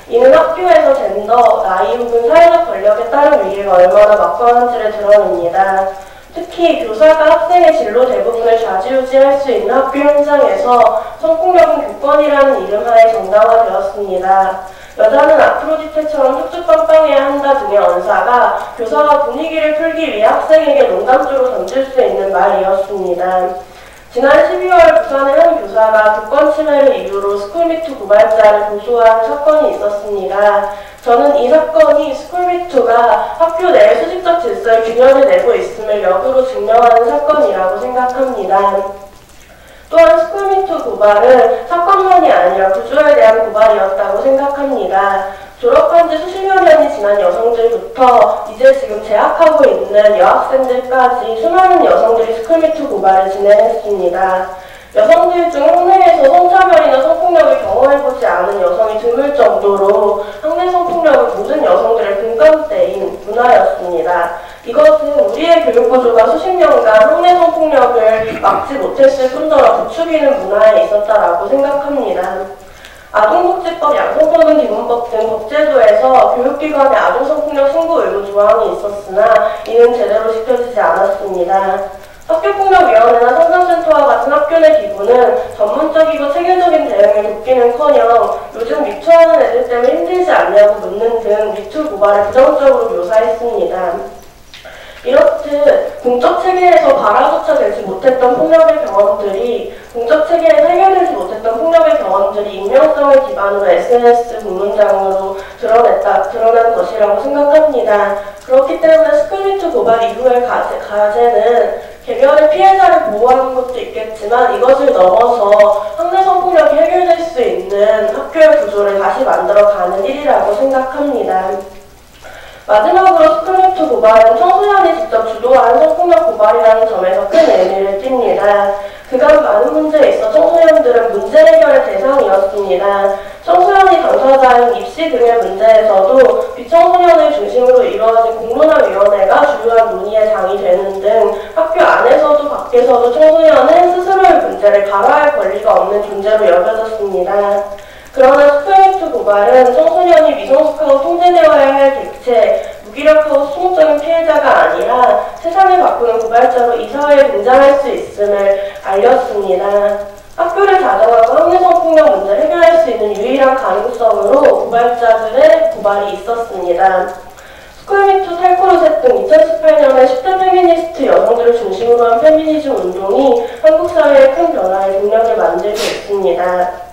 이는 학교에서 젠더, 나이 혹은 사회적 권력에 따른 위계가 얼마나 막강한지를 드러냅니다. 특히 교사가 학생의 진로 대부분을 좌지우지할 수 있는 학교 현장에서 성폭력은 교권이라는 이름하에 정당화되었습니다. 여자는 아프로디테처럼 쭉쭉 빵빵해야 한다 등의 언사가 교사가 분위기를 풀기 위해 학생에게 농담조로 던질 수 있는 말이었습니다. 지난 12월 부산의 한 교사가 교권 침해를 이유로 스쿨미투 고발자를 고소한 사건이 있었습니다. 저는 이 사건이 스쿨미투가 학교 내 수직적 질서의 균열을 내고 있음을 역으로 증명하는 사건이라고 생각합니다. 또한 스쿨미투 고발은 사건만이 아니라 구조에 대한 고발이었다고 생각합니다. 졸업한 지 수십여 년이 지난 여성들부터 이제 지금 재학하고 있는 여학생들까지 수많은 여성들이 스쿨미투 고발을 진행했습니다. 여성들 중 학내에서 성차별이나 성폭력을 경험해보지 않은 여성이 드물 정도로 학내 성폭력은 모든 여성들의 공감대인 문화였습니다. 이것은 우리의 교육구조가 수십 년간 학내 성폭력을 막지 못했을 뿐더러 부추기는 문화에 있었다라고 생각합니다. 아동복지법, 양성평등 기본법 등 법제도에서 교육기관의 아동성폭력 신고 의무 조항이 있었으나 이는 제대로 지켜지지 않았습니다. 학교폭력위원회나 상담센터와 같은 학교 내 기구는 전문적이고 체계적인 대응을 돕기는커녕 요즘 미투하는 애들 때문에 힘들지 않냐고 묻는 등 미투 고발을 부정적으로 묘사했습니다. 이렇듯 공적 체계에서 발화조차 되지 못했던 폭력의 경험들이 공적 체계에서 해결되지 못했던 폭력의 경험들이 익명성을 기반으로 SNS 공문장으로 드러난 것이라고 생각합니다. 그렇기 때문에 스쿨미투 고발 이후의 과제는 개별의 피해자를 보호하는 것도 있겠지만 이것을 넘어서 학내 성폭력이 해결될 수 있는 학교의 구조를 다시 만들어가는 일이라고 생각합니다. 마지막으로 스쿨미투 고발은 청소년이 직접 주도한 성폭력 고발이라는 점에서 큰 의미를 띱니다. 그간 많은 문제에 있어 청소년들은 문제 해결의 대상이었습니다. 청소년이 당사자인 입시 등의 문제에서도 비청소년을 중심으로 이루어진 공론화위원회가 주요한 논의의 장이 되는 등 학교 안에서도 밖에서도 청소년은 스스로의 문제를 가로할 권리가 없는 존재로 여겨졌습니다. 그러나 스쿨미투 고발은 청소년이 미성숙하고 통제되어야 할 객체, 무기력하고 수동적인 피해자가 아니라 세상을 바꾸는 고발자로 이 사회에 등장할 수 있음을 알렸습니다. 학교를 다정하고 학내 성폭력 문제를 해결할 수 있는 유일한 가능성으로 고발자들의 고발이 있었습니다. 스쿨미투, 탈코르셋 등 2018년에 10대 페미니스트 여성들을 중심으로 한 페미니즘 운동이 한국 사회에 큰 변화의 동력을 만들고 있습니다.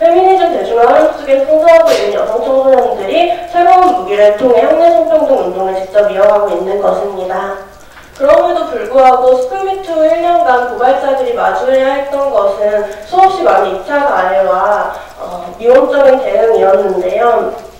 페미니즘 대중화 활동 속에 성장하고 있는 여성 청소년들이 새로운 무기를 통해 학내 성평등 운동을 직접 이어가고 있는 것입니다. 그럼에도 불구하고 스쿨미투 1년간 고발자들이 마주해야 했던 것은 수없이 많은 2차 가해와 미온적인 대응이었는데요.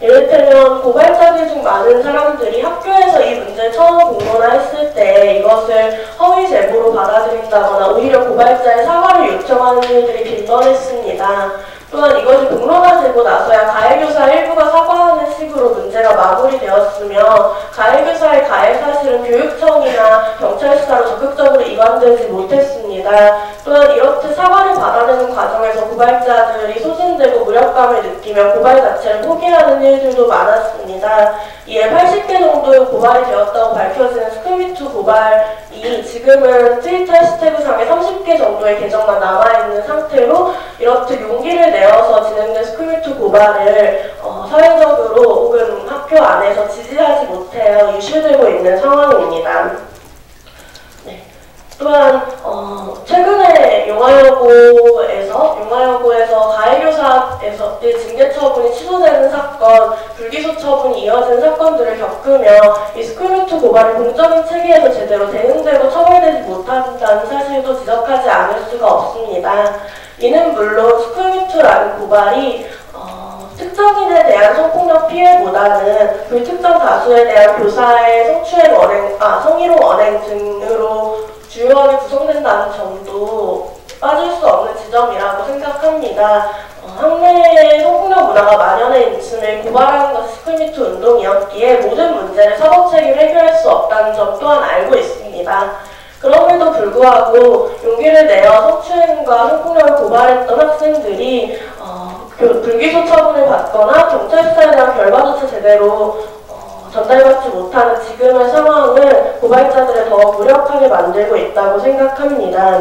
이를테면 고발자들 중 많은 사람들이 학교에서 이 문제를 처음 공론화했을 때 이것을 허위 제보로 받아들인다거나 오히려 고발자의 사과를 요청하는 일들이 빈번했습니다. 또한 이것이 공론화되고 나서야 가해교사 일부가 사과하는 식으로 문제가 마무리되었으며 가해교사의 가해 사실은 교육청이나 경찰 수사로 적극적으로 이관되지 못했습니다. 또한 이렇듯 사과를 받아내는 과정에서 고발자들이 소진되고 무력감을 느끼며 고발 자체를 포기하는 일들도 많았습니다. 이에 80개 정도의 고발이 되었다고 밝혀지는 스쿨미투 고발이 지금은 트위터 해시태그상에 30개 정도의 계정만 남아있는 상태로 이렇듯 용기를 내어서 진행된 스쿨미투 고발을 사회적으로 혹은 학교 안에서 지지하지 못해 이슈되고 있는 상황입니다. 네. 또한 최근에 용화여고에서 가해교사에서의 징계 처분이 취소되는 사건, 불기소 처분이 이어진 사건들을 겪으며 이 스쿨미투 고발이 공적인 체계에서 제대로 대응되고 처벌되지 못한다는 사실도 지적하지 않을 수가 없습니다. 이는 물론 스쿨미투라는 고발이 특정인에 대한 성폭력 피해보다는 불특정 다수에 대한 교사의 성희롱 언행 등으로 주요하게 구성된다는 점도 빠질 수 없는 지점이라고 생각합니다. 학내의 성폭력 문화가 만연해 있음을 고발하는 것이 스쿨미투 운동이었기에 모든 문제를 사법체계로 해결할 수 없다는 점 또한 알고 있습니다. 그럼에도 불구하고 용기를 내어 성추행과 성폭력을 고발했던 학생들이 불기소 처분을 받거나 경찰 수사에 대한 결과조차 제대로 전달받지 못하는 지금의 상황은 고발자들을 더 무력하게 만들고 있다고 생각합니다.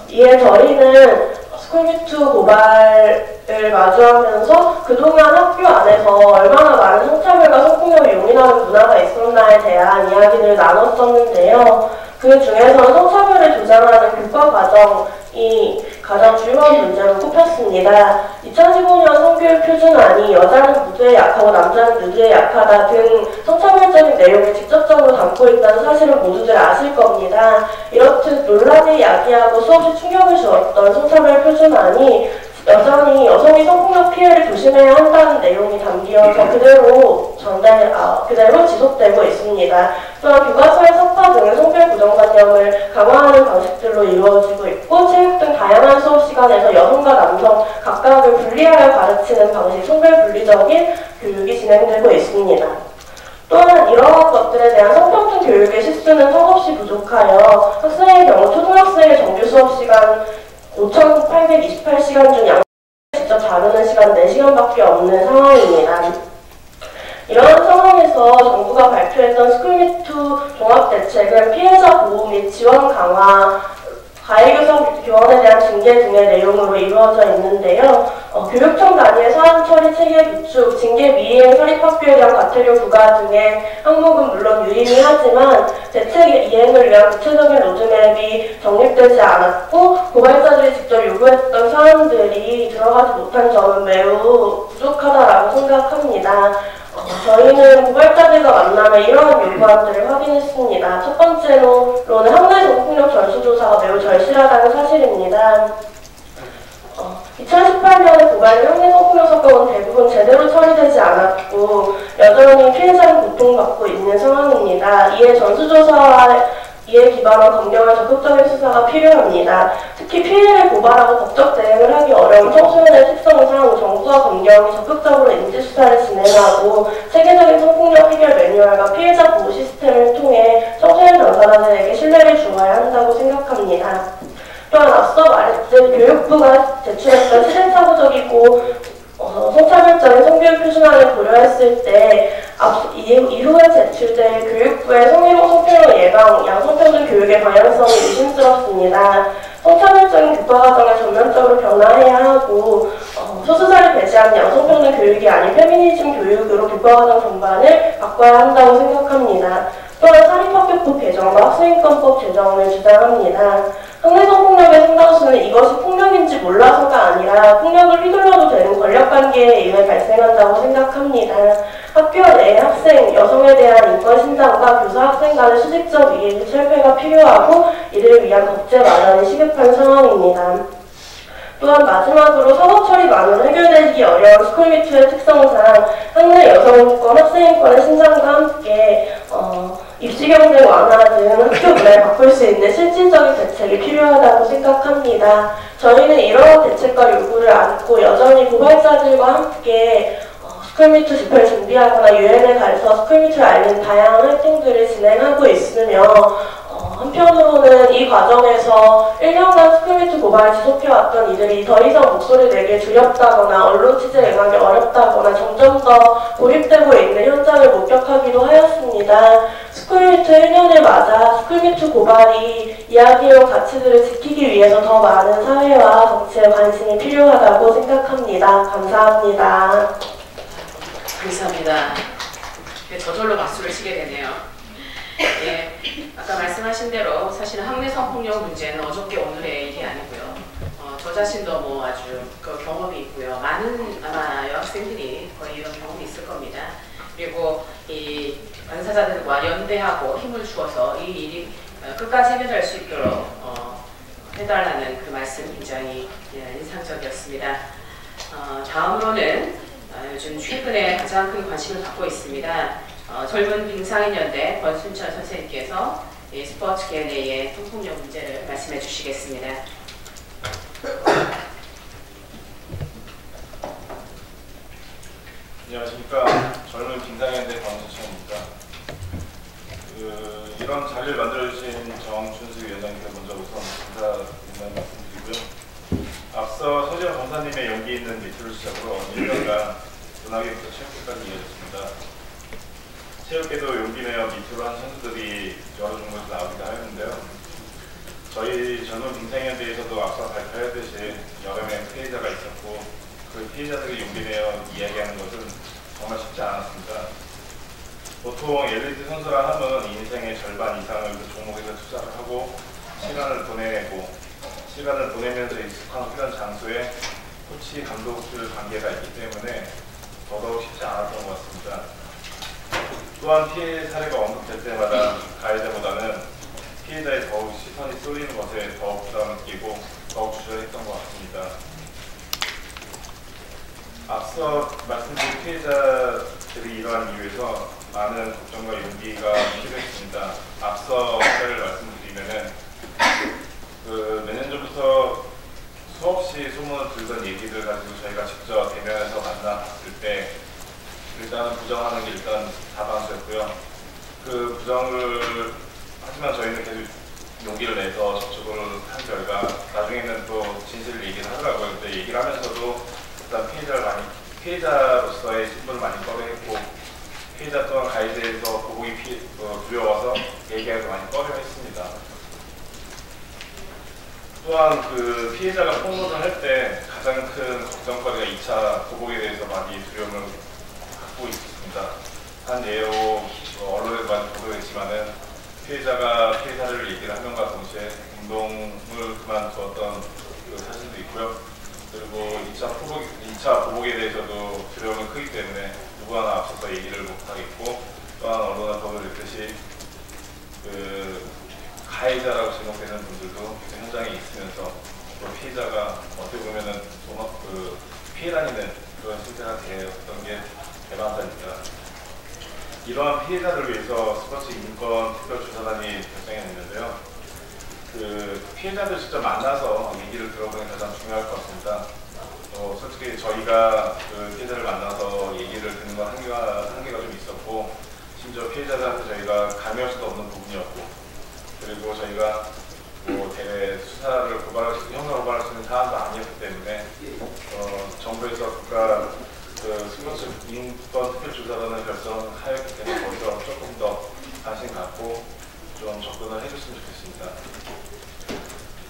이에 저희는 스쿨미투 고발을 마주하면서 그동안 학교 안에서 얼마나 많은 성차별과 성폭력을 용인하는 문화가 있었나에 대한 이야기를 나눴었는데요. 그 중에서는 성차별을 조장하는 교과 과정이 가장 주요한 문제로 꼽혔습니다. 2015년 성교육 표준안이 여자는 무드에 약하고 남자는 누드에 약하다 등 성차별적인 내용을 직접적으로 담고 있다는 사실은 모두들 아실 겁니다. 이렇듯 논란을 야기하고 수없이 충격을 주었던 성차별 표준안이 여전히 여성이 성폭력 피해를 조심해야 한다는 내용이 담겨서 그대로 지속되고 있습니다. 또한 교과서의 섭파 등의 성별 고정관념을 강화하는 방식들로 이루어지고 있고 체육 등 다양한 수업 시간에서 여성과 남성 각각을 분리하여 가르치는 방식, 성별 분리적인 교육이 진행되고 있습니다. 또한 이러한 것들에 대한 성평등 교육의 실수는 턱없이 부족하여 학생의 경우 초등학생의 정규 수업 시간 5,828시간 중 양 직접 다루는 시간 4시간밖에 없는 상황입니다. 이러한 상황에서 정부가 발표했던 스쿨미투 종합대책은 피해자 보호 및 지원 강화, 가해교사 교원에 대한 징계 등의 내용으로 이루어져 있는데요. 교육청 단위의 사안 처리 체계 구축, 징계 미이행 사립학교에 대한 과태료 부과 등의 항목은 물론 유의미하지만 대책 이행을 위한 구체적인 로드맵이 정립되지 않았고 고발자들이 직접 요구했던 사안들이 들어가지 못한 점은 매우 부족하다라고 생각합니다. 저희는 고발자들과 만나며 이러한 요구안들을 확인했습니다. 첫 번째로는 학내 성폭력 전수조사가 매우 절실하다는 사실입니다. 2018년에 고발된 학내 성폭력 사건은 대부분 제대로 처리되지 않았고 여전히 피해자는 고통받고 있는 상황입니다. 이에 전수조사와 이에 기반한 검경과 적극적인 수사가 필요합니다. 특히 피해를 고발하고 법적 대응을 하기 어려운 청소년의 특성상 정부와 검경이 적극적으로 인지수사를 진행하고 체계적인 성폭력 해결 매뉴얼과 피해자 보호 시스템을 통해 청소년 당사자들에게 신뢰를 주어야 한다고 생각합니다. 또한 앞서 말했듯 교육부가 제출했던 시대착오적이고 성차별적인 성교육 표준안을 고려했을 때 이후에 제출될 교육부의 성희롱 성폭력 예방, 양성평등 교육의 방향성이 의심스럽습니다. 성차별적인 교과과정을 전면적으로 변화해야 하고 소수자를 배제한 양성평등 교육이 아닌 페미니즘 교육으로 교과과정 전반을 바꿔야 한다고 생각합니다. 또한 사립학교법 개정과 학생인권법 제정을 주장합니다. 학내 성폭력의 상당수는 이것이 폭력인지 몰라서가 아니라 폭력을 휘둘러도 되는 권력관계에 의해 발생한다고 생각합니다. 학교 내 학생, 여성에 대한 인권신장과 교사-학생 간의 수직적 이해 철폐가 필요하고 이를 위한 법제 마련이 시급한 상황입니다. 또한 마지막으로 사법 처리만으로 해결되기 어려운 스쿨미투의 특성상 학내 여성권, 학생인권의 신장과 함께 입시 경쟁 완화 등 학교 문화를 바꿀 수 있는 실질적인 대책이 필요하다고 생각합니다. 저희는 이러한 대책과 요구를 안고 여전히 고발자들과 함께 스쿨미투 집회를 준비하거나 유엔에 가서 스쿨미투를 알리는 다양한 활동들을 진행하고 있으며 한편으로는 이 과정에서 1년간 스쿨미투 고발을 지속해왔던 이들이 더 이상 목소리를 내기 두렵다거나 언론 취재에 응하기 어렵다거나 점점 더 고립되고 있는 현장을 목격하기도 하였습니다. 스쿨미투 1년을 맞아 스쿨미투 고발이 이야기해온 가치들을 지키기 위해서 더 많은 사회와 정치에 관심이 필요하다고 생각합니다. 감사합니다. 감사합니다. 저절로 박수를 치게 되네요. 예, 아까 말씀하신 대로 사실은 학내 성폭력 문제는 어저께 오늘의 일이 아니고요. 저 자신도 뭐 아주 그 경험이 있고요. 많은 아마 여학생들이 거의 이런 경험이 있을 겁니다. 그리고 이 당사자들과 연대하고 힘을 주어서 이 일이 끝까지 해결될 수 있도록 해달라는 그 말씀 굉장히 인상적이었습니다. 다음으로는 요즘 최근에 가장 큰 관심을 받고 있습니다. 젊은 빙상인연대 권순철 선생님께서 스포츠계 내의 성폭력 문제를 말씀해 주시겠습니다. 안녕하십니까. 젊은 빙상인연대 권순철입니다. 이런 자리를 만들어주신 정춘수 위원장님께 먼저 우선 감사드린다는 말씀드리고요. 앞서 서지현 검사님의 용기 있는 미투를 시작으로 1년간 문학계부터 체육계까지 이어졌습니다. 체육계도 용기 내어 미투를 한 선수들이 여러 종목에서 나오기도 하였는데요. 저희 젊은 빙상연대에서도 앞서 발표했듯이 여러 명의 피해자가 있었고 그 피해자들이 용기 내어 이야기하는 것은 정말 쉽지 않았습니다. 보통 엘리트 선수라 하면 인생의 절반 이상을 그 종목에서 투자를 하고 시간을 보내면서 익숙한 훈련 장소에 코치, 감독들 관계가 있기 때문에 더더욱 쉽지 않았던 것 같습니다. 또한 피해 사례가 언급될 때마다 가해자보다는 피해자의 더욱 시선이 쏠리는 것에 더 부담을 느끼고 더욱 주저했던 것 같습니다. 앞서 말씀드린 피해자들이 이러한 이유에서 많은 걱정과 용기가 필요했습니다. 앞서 사례를 말씀드리면은 몇 년 전부터 수없이 소문을 들던 얘기들 가지고 저희가 직접 대면에서 만나봤을 때 일단은 부정하는 게 일단 다반수였고요. 그 부정을 하지만 저희는 계속 용기를 내서 접촉을 한 결과 나중에는 또 진실을 얘기를 하더라고요. 근데 얘기를 하면서도 일단 피해자로서의 신분을 많이 꺼려했고 피해자 또한 가해자에서 보복이 두려워서 얘기하기도 많이 꺼려했습니다. 또한 그 피해자가 폭로를 할 때 가장 큰 걱정거리가 2차 보복에 대해서 많이 두려움을 갖고 있습니다. 한 예로 언론에도 많이 보도됐지만은 피해자가 피해 사례를 얘기를 하면과 동시에 운동을 그만두었던 그 사실도 있고요. 그리고 2차 보복에 대해서도 두려움이 크기 때문에 누구 하나 앞서서 얘기를 못하겠고 또한 언론에 보도됐듯이 그 가해자라고 지목되는 분들도 현장에 있으면서 또 피해자가 어떻게 보면은 피해 다니는 그런 실제가 되었던 게 대반사입니다. 이러한 피해자를 위해서 스포츠 인권 특별조사단이 결성했는데요. 그 피해자들 직접 만나서 얘기를 들어보는 게 가장 중요할 것 같습니다. 솔직히 저희가 그 피해자를 만나서 얘기를 듣는 건 한계가 좀 있었고 심지어 피해자들한테 저희가 감히할 수도 없는 부분이었고 그리고 저희가 대외 수사를 형사 고발할 수 있는 사안도 아니었기 때문에 정부에서 국가 스포츠 인권 특별조사단을 결성하였기 때문에 거기서 조금 더 관심 갖고 좀 접근을 해줬으면 좋겠습니다.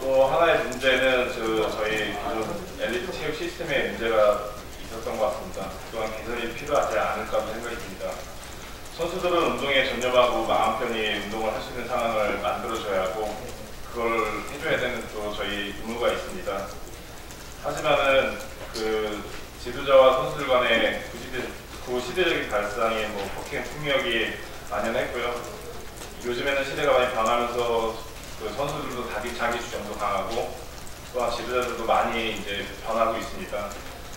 또 하나의 문제는 저희 기존 엘리트 체육 시스템에 문제가 있었던 것 같습니다. 또한 개선이 필요하지 않을까도 생각이 듭니다. 선수들은 운동에 전념하고 마음 편히 운동을 할 수 있는 상황을 만들어줘야 하고 그걸 해줘야 되는 또 저희 의무가 있습니다. 하지만은 그 지도자와 선수들 간의 구시대적인 발상이 폭행, 폭력이 만연했고요. 요즘에는 시대가 많이 변하면서 그 선수들도 자기 주장도 강하고 또한 지도자들도 많이 이제 변하고 있습니다.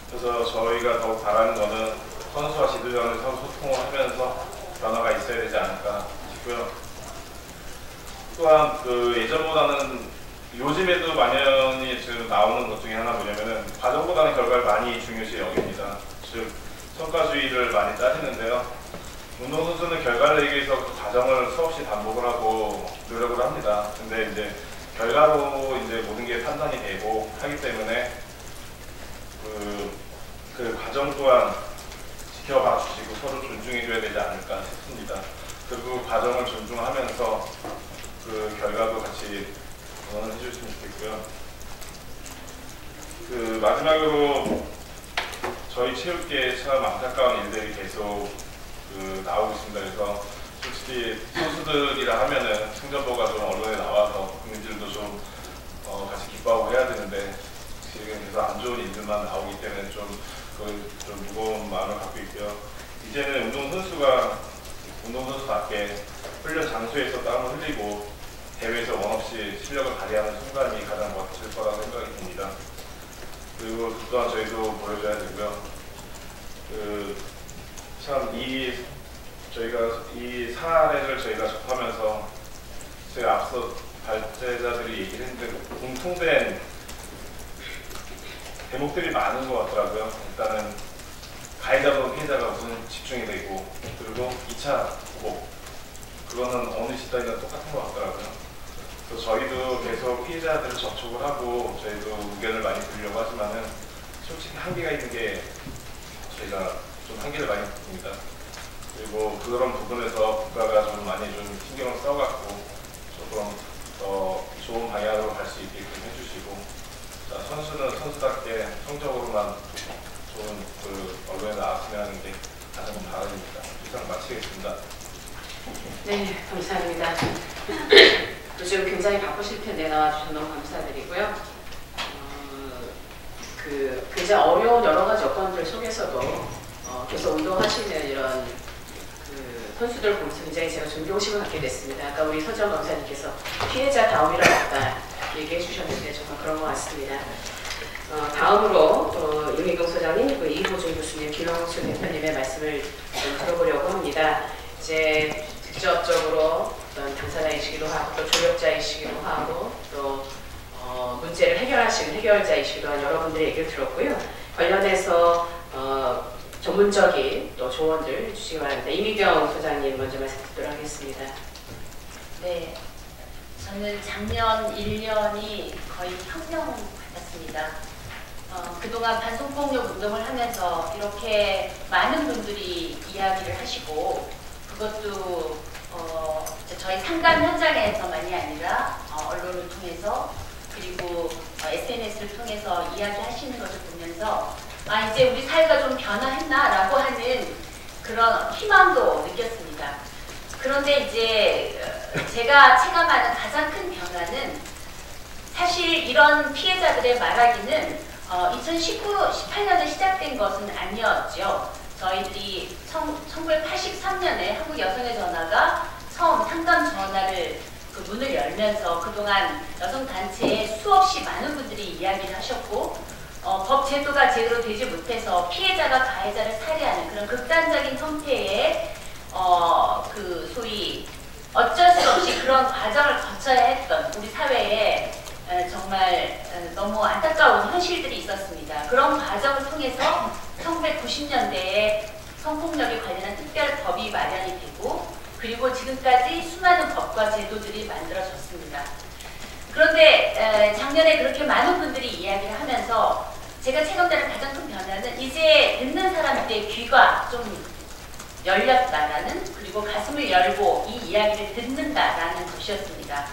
그래서 저희가 더욱 바라는 것은 선수와 지도자 간의 소통을 하면서 변화가 있어야 되지 않을까 싶고요. 또한 그 예전보다는 요즘에도 만연히 지금 나오는 것 중에 하나 뭐냐면은 과정보다는 결과를 많이 중요시 여깁니다. 즉 성과주의를 많이 따지는데요. 운동선수는 결과를 내기 위해서 그 과정을 수없이 반복을 하고 노력을 합니다. 근데 이제 결과로 이제 모든 게 판단이 되고 하기 때문에 그 과정 또한 지켜봐 주시고 서로 존중해 줘야 되지 않을까 싶습니다. 그리고 그 과정을 존중하면서 그 결과도 같이 응원을 해주시면 좋겠고요. 그 마지막으로 저희 체육계에 참 안타까운 일들이 계속 나오고 있습니다. 그래서 솔직히 선수들이라 하면은 승전보가 좀 언론에 나와서 국민들도 좀 같이 기뻐하고 해야 되는데 지금 계속 안 좋은 일들만 나오기 때문에 좀 무거운 마음을 갖고 있고요. 이제는 운동선수답게 훈련 장소에서 땀을 흘리고 대회에서 원없이 실력을 발휘하는 순간이 가장 멋질 거라고 생각이 듭니다. 그리고 또한 저희도 보여줘야 되고요. 참 저희가 이 사례를 저희가 접하면서 제가 앞서 발제자들이 얘기를 했는데 공통된 대목들이 많은 것 같더라고요. 일단은 가해자도 피해자가 우선 집중이 되고, 그리고 2차 보복, 그거는 어느 집단이나 똑같은 것 같더라고요. 그래서 저희도 계속 피해자들을 접촉을 하고 저희도 의견을 많이 드리려고 하지만은 솔직히 한계가 있는 게 저희가 좀 한계를 많이 봅니다. 그리고 그런 부분에서 국가가 좀 많이 좀 신경을 써갖고 조금 더 좋은 방향으로 갈 수 있게끔 해주시고, 선수는 선수답게 성적으로만 좋은 언론에 나왔으면 하는 게 가장 바람입니다. 이상 마치겠습니다. 네, 감사합니다. 요즘 굉장히 바쁘실 텐데 나와주셔서 너무 감사드리고요. 굉장히 어려운 여러 가지 여건들 속에서도 계속 운동하시는 이런 선수들 보면서 굉장히 제가 존경심을 갖게 됐습니다. 아까 우리 서지영 강사님께서 피해자 다움이란 없다 얘기해 주셨는데 정말 그런 것 같습니다. 다음으로 윤희경 소장님, 이호준 교수님, 김영수 대표님의 말씀을 좀 들어보려고 합니다. 이제 직접적으로 어떤 당사자이시기도 하고 또 조력자이시기도 하고 또 문제를 해결하시는 해결자이시기도 한 여러분들의 얘기를 들었고요. 관련해서 전문적인 또 조언들 주시기 바랍니다. 이미경 소장님 먼저 말씀 듣도록 하겠습니다. 네, 저는 작년 1년이 거의 혁명 같았습니다. 그동안 반성폭력 운동을 하면서 이렇게 많은 분들이 이야기를 하시고, 그것도 저희 상담 현장에서만이 아니라 언론을 통해서 그리고 SNS를 통해서 이야기하시는 것을 보면서 이제 우리 사회가 좀 변화했나라고 하는 그런 희망도 느꼈습니다. 그런데 이제 제가 체감하는 가장 큰 변화는 사실 이런 피해자들의 말하기는 18년에 시작된 것은 아니었죠. 저희들이 1983년에 한국여성의 전화가 처음 상담 전화를 문을 열면서 그동안 여성단체에 수없이 많은 분들이 이야기를 하셨고, 법 제도가 제대로 되지 못해서 피해자가 가해자를 살해하는 그런 극단적인 형태의 소위 어쩔 수 없이 그런 과정을 거쳐야 했던 우리 사회에 정말 너무 안타까운 현실들이 있었습니다. 그런 과정을 통해서 1990년대에 성폭력에 관련한 특별법이 마련이 되고, 그리고 지금까지 수많은 법과 제도들이 만들어졌습니다. 그런데 작년에 그렇게 많은 분들이 이야기를 하면서 제가 체감되는 가장 큰 변화는 이제 듣는 사람들의 귀가 좀 열렸다라는, 그리고 가슴을 열고 이 이야기를 듣는다라는 것이었습니다.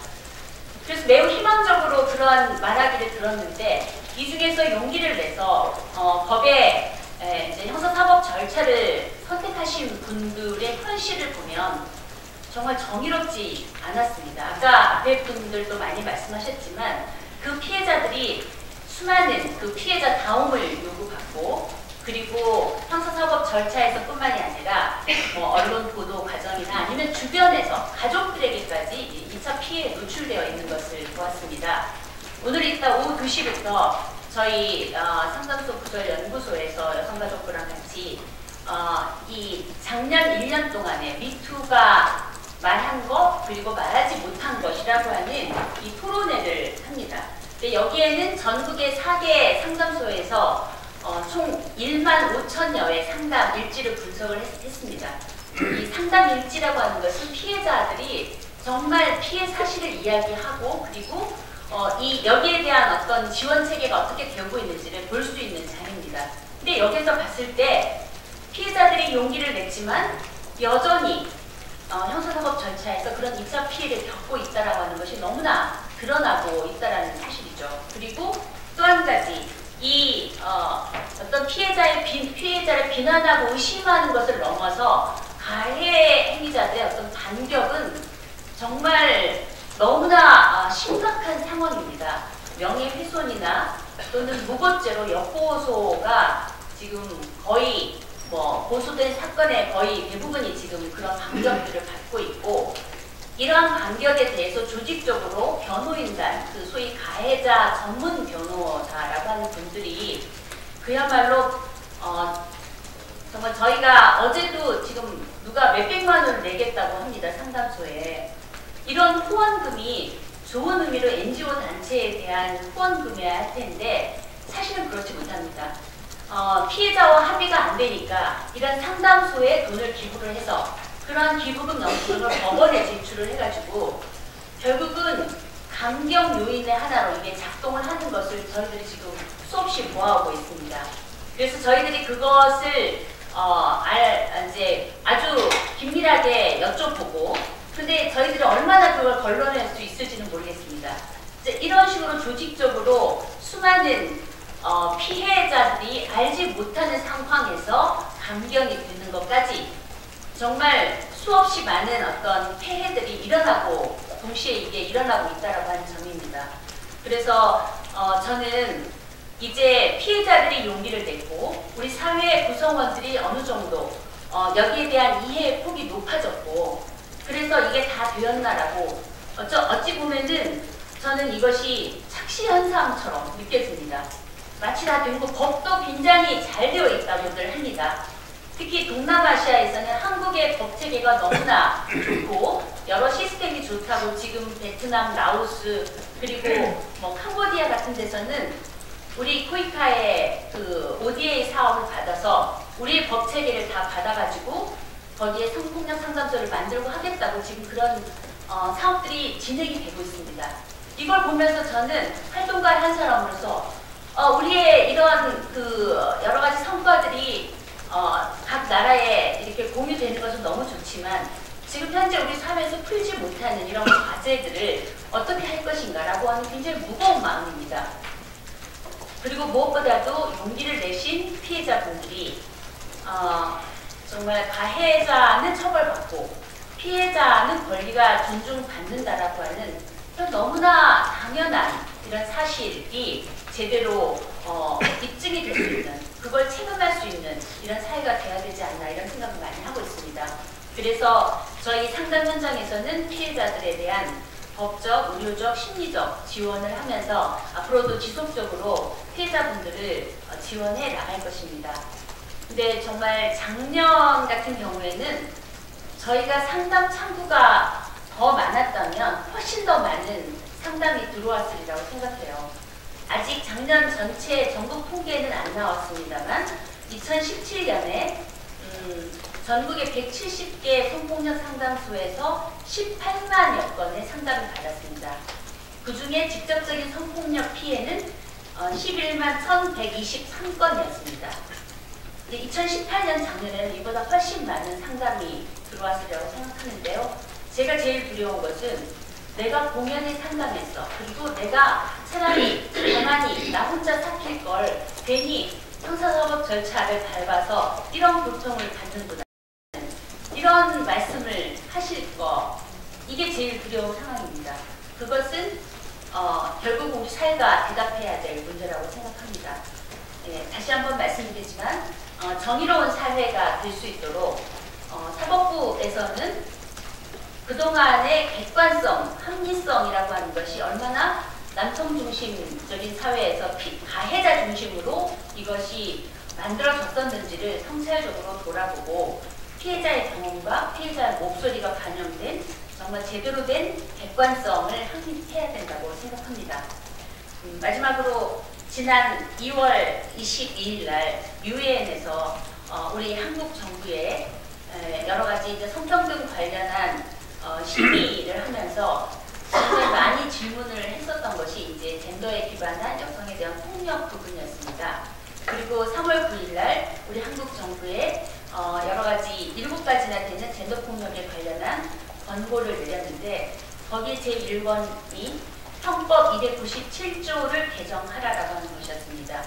그래서 매우 희망적으로 그런 말하기를 들었는데, 이 중에서 용기를 내서 법의 이제 형사사법 절차를 선택하신 분들의 현실을 보면 정말 정의롭지 않았습니다. 아까 앞에 분들도 많이 말씀하셨지만 그 피해자들이 수많은 그 피해자 다움을 요구받고, 그리고 형사사법 절차에서 뿐만이 아니라 언론 보도 과정이나 아니면 주변에서 가족들에게까지 2차 피해에 노출되어 있는 것을 보았습니다. 오늘 이따 오후 2시부터 저희 상담소 부설연구소에서 여성가족부랑 같이 이 작년 1년 동안에 미투가 말한 것 그리고 말하지 못한 것이라고 하는 이 토론회를 합니다. 근데 여기에는 전국의 4개 상담소에서 총 1만 5천여의 상담 일지를 분석을 했습니다. 이 상담 일지라고 하는 것은 피해자들이 정말 피해 사실을 이야기하고 그리고 여기에 대한 어떤 지원 체계가 어떻게 되고 있는지를 볼 수 있는 자리입니다. 근데 여기서 봤을 때 피해자들이 용기를 냈지만 여전히 형사사법 절차에서 그런 2차 피해를 겪고 있다라고 하는 것이 너무나 드러나고 있다라는 사실이죠. 그리고 또 한 가지 이 어떤 피해자를 비난하고 의심하는 것을 넘어서 가해 행위자들의 어떤 반격은 정말 너무나 심각한 상황입니다. 명예훼손이나 또는 무고죄로 역고소가 지금 거의 고소된 사건의 거의 대부분이 지금 그런 반격들을 받고 있고 이러한 반격에 대해서 조직적으로 변호인단, 그 소위 가해자 전문 변호사라고 하는 분들이 그야말로 정말 저희가 어제도 지금 누가 몇백만 원을 내겠다고 합니다. 상담소에. 이런 후원금이 좋은 의미로 NGO 단체에 대한 후원금이어야 할 텐데 사실은 그렇지 못합니다. 피해자와 합의가 안 되니까 이런 상담소에 돈을 기부를 해서 그러한 기부금 영수증을 법원에 제출을 해가지고 결국은 감경 요인의 하나로 이게 작동을 하는 것을 저희들이 지금 수없이 보아오고 있습니다. 그래서 저희들이 그것을 이제 아주 긴밀하게 여쭤보고 근데 저희들이 얼마나 그걸 걸러낼 수 있을지는 모르겠습니다. 이제 이런 식으로 조직적으로 수많은 피해자들이 알지 못하는 상황에서 감경이 되는 것까지 정말 수없이 많은 어떤 폐해들이 일어나고 동시에 이게 일어나고 있다라고 하는 점입니다. 그래서 저는 이제 피해자들이 용기를 냈고 우리 사회 구성원들이 어느 정도 여기에 대한 이해의 폭이 높아졌고 그래서 이게 다 되었나라고 어찌 보면은 저는 이것이 착시현상처럼 느껴집니다. 마치 다 된 거 법도 굉장히 잘 되어 있다고들 합니다. 특히 동남아시아에서는 한국의 법체계가 너무나 좋고 여러 시스템이 좋다고 지금 베트남, 라오스 그리고 캄보디아 같은 데서는 우리 코이카의 그 ODA 사업을 받아서 우리의 법체계를 다 받아가지고 거기에 성폭력 상담소를 만들고 하겠다고 지금 그런 사업들이 진행이 되고 있습니다. 이걸 보면서 저는 활동가의 한 사람으로서 우리의 이런 그 여러 가지 성과들이 각 나라에 이렇게 공유되는 것은 너무 좋지만 지금 현재 우리 사회에서 풀지 못하는 이런 과제들을 어떻게 할 것인가라고 하는 굉장히 무거운 마음입니다. 그리고 무엇보다도 용기를 내신 피해자분들이 정말 가해자는 처벌받고 피해자는 권리가 존중받는다라고 하는 너무나 당연한 이런 사실이 제대로 입증이 될 수 있는 그걸 체감할 수 있는 이런 사회가 돼야 되지 않나 이런 생각을 많이 하고 있습니다. 그래서 저희 상담 현장에서는 피해자들에 대한 법적, 의료적, 심리적 지원을 하면서 앞으로도 지속적으로 피해자분들을 지원해 나갈 것입니다. 근데 정말 작년 같은 경우에는 저희가 상담 창구가 더 많았다면 훨씬 더 많은 상담이 들어왔으리라고 생각해요. 아직 작년 전체 전국 통계는 안 나왔습니다만 2017년에 전국의 170개 성폭력 상담소에서 18만여 건의 상담을 받았습니다. 그 중에 직접적인 성폭력 피해는 11만 1123건이었습니다. 2018년 작년에는 이보다 훨씬 많은 상담이 들어왔으리라고 생각하는데요. 제가 제일 두려운 것은 내가 공연히 상담했어. 그리고 내가 차라리 가만히 나 혼자 삭힐 걸 괜히 형사사법 절차를 밟아서 이런 고통을 받는구나. 이런 말씀을 하실 거 이게 제일 두려운 상황입니다. 그것은 결국 우리 사회가 대답해야 될 문제라고 생각합니다. 다시 한번 말씀드리지만 정의로운 사회가 될 수 있도록 사법부에서는 그동안의 객관성, 합리성이라고 하는 것이 얼마나 남성 중심적인 사회에서 가해자 중심으로 이것이 만들어졌었는지를 성찰적으로 돌아보고 피해자의 경험과 피해자의 목소리가 반영된 정말 제대로 된 객관성을 확립해야 된다고 생각합니다. 마지막으로 지난 2월 22일 날 유엔에서 우리 한국 정부에 여러 가지 이제 성평등 관련한 심의를 하면서 정말 많이 질문을 했었던 것이 이제 젠더에 기반한 여성에 대한 폭력 부분이었습니다. 그리고 3월 9일 날 우리 한국 정부에 여러 가지 7가지나 되는 젠더 폭력에 관련한 권고를 내렸는데 거기에 제1번이 형법 297조를 개정하라라고 하는 것이었습니다.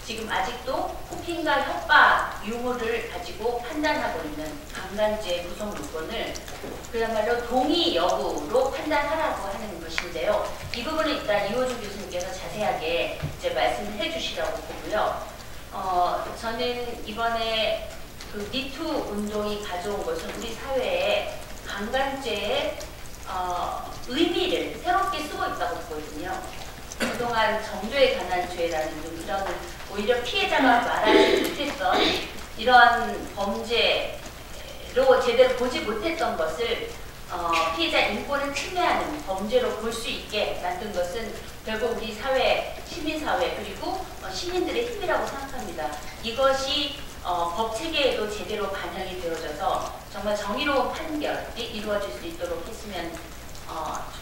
지금 아직도 폭행과 협박, 유무를 가지고 판단하고 있는 강간죄 구성 요건을 그야말로 동의 여부로 판단하라고 하는 것인데요. 이 부분은 일단 이호준 교수님께서 자세하게 이제 말씀을 해주시라고 보고요. 저는 이번에 그 미투 운동이 가져온 것은 우리 사회에 강간죄의 의미를 새롭게 쓰고 있다고 보거든요. 그동안 정죄에 관한 죄라는 좀 이런 오히려 피해자가 말하지 못했던 이러한 범죄로 제대로 보지 못했던 것을 피해자 인권을 침해하는 범죄로 볼 수 있게 만든 것은 결국 우리 사회, 시민사회 그리고 시민들의 힘이라고 생각합니다. 이것이 법 체계에도 제대로 반영이 되어져서 정말 정의로운 판결이 이루어질 수 있도록 했으면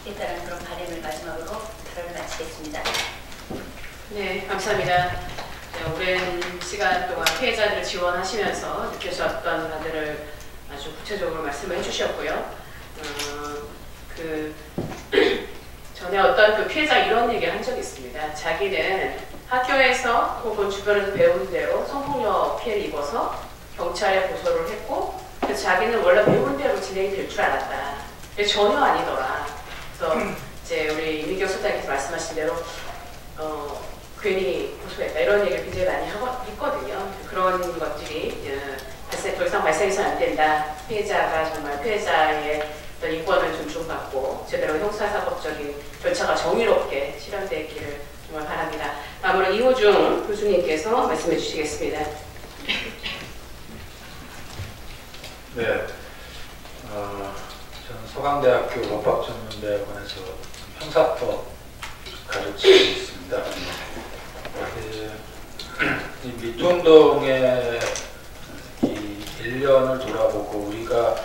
좋겠다는 그런 바람을 마지막으로 발언을 마치겠습니다. 네, 감사합니다. 오랜 시간 동안 피해자들을 지원하시면서 느껴졌던 바들을 아주 구체적으로 말씀을 해주셨고요. 전에 어떤 그 피해자 이런 얘기를 한 적이 있습니다. 자기는 학교에서 혹은 주변에서 배운 대로 성폭력 피해를 입어서 경찰에 고소를 했고 그래서 자기는 원래 배운 대로 진행이 될 줄 알았다. 근데 전혀 아니더라. 그래서 이제 우리 이민경 소장님께서 말씀하신 대로 괜히 고소했다 이런 얘기를 굉장히 많이 했거든요. 그런 것들이 더 이상 발생해서는 안 된다. 피해자가 정말 피해자의 어떤 인권을 존중받고 제대로 형사사법적인 절차가 정의롭게 실현되기를 정말 바랍니다. 다음으로 이호중 교수님께서 말씀해 주시겠습니다. 네, 저는 서강대학교 법학전문대학원에서 형사법 가르치고 있습니다. 이 미투운동의 이 1년을 돌아보고 우리가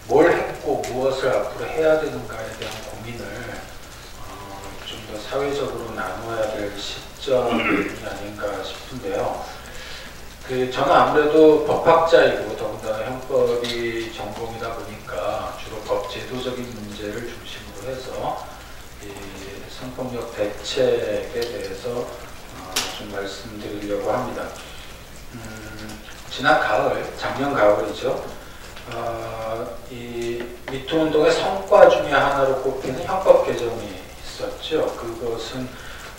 뭘 했고 무엇을 앞으로 해야 되는가에 대한 고민을 좀 더 사회적으로 나눠야 될 시점이 아닌가 싶은데요. 저는 아무래도 법학자이고 더군다나 형법이 전공이다 보니까 주로 법 제도적인 문제를 중심으로 해서 이 성폭력 대책에 대해서 좀 말씀드리려고 합니다. 지난 가을, 작년 가을이죠. 이 미투 운동의 성과 중에 하나로 꼽히는 형법 개정이 있었죠. 그것은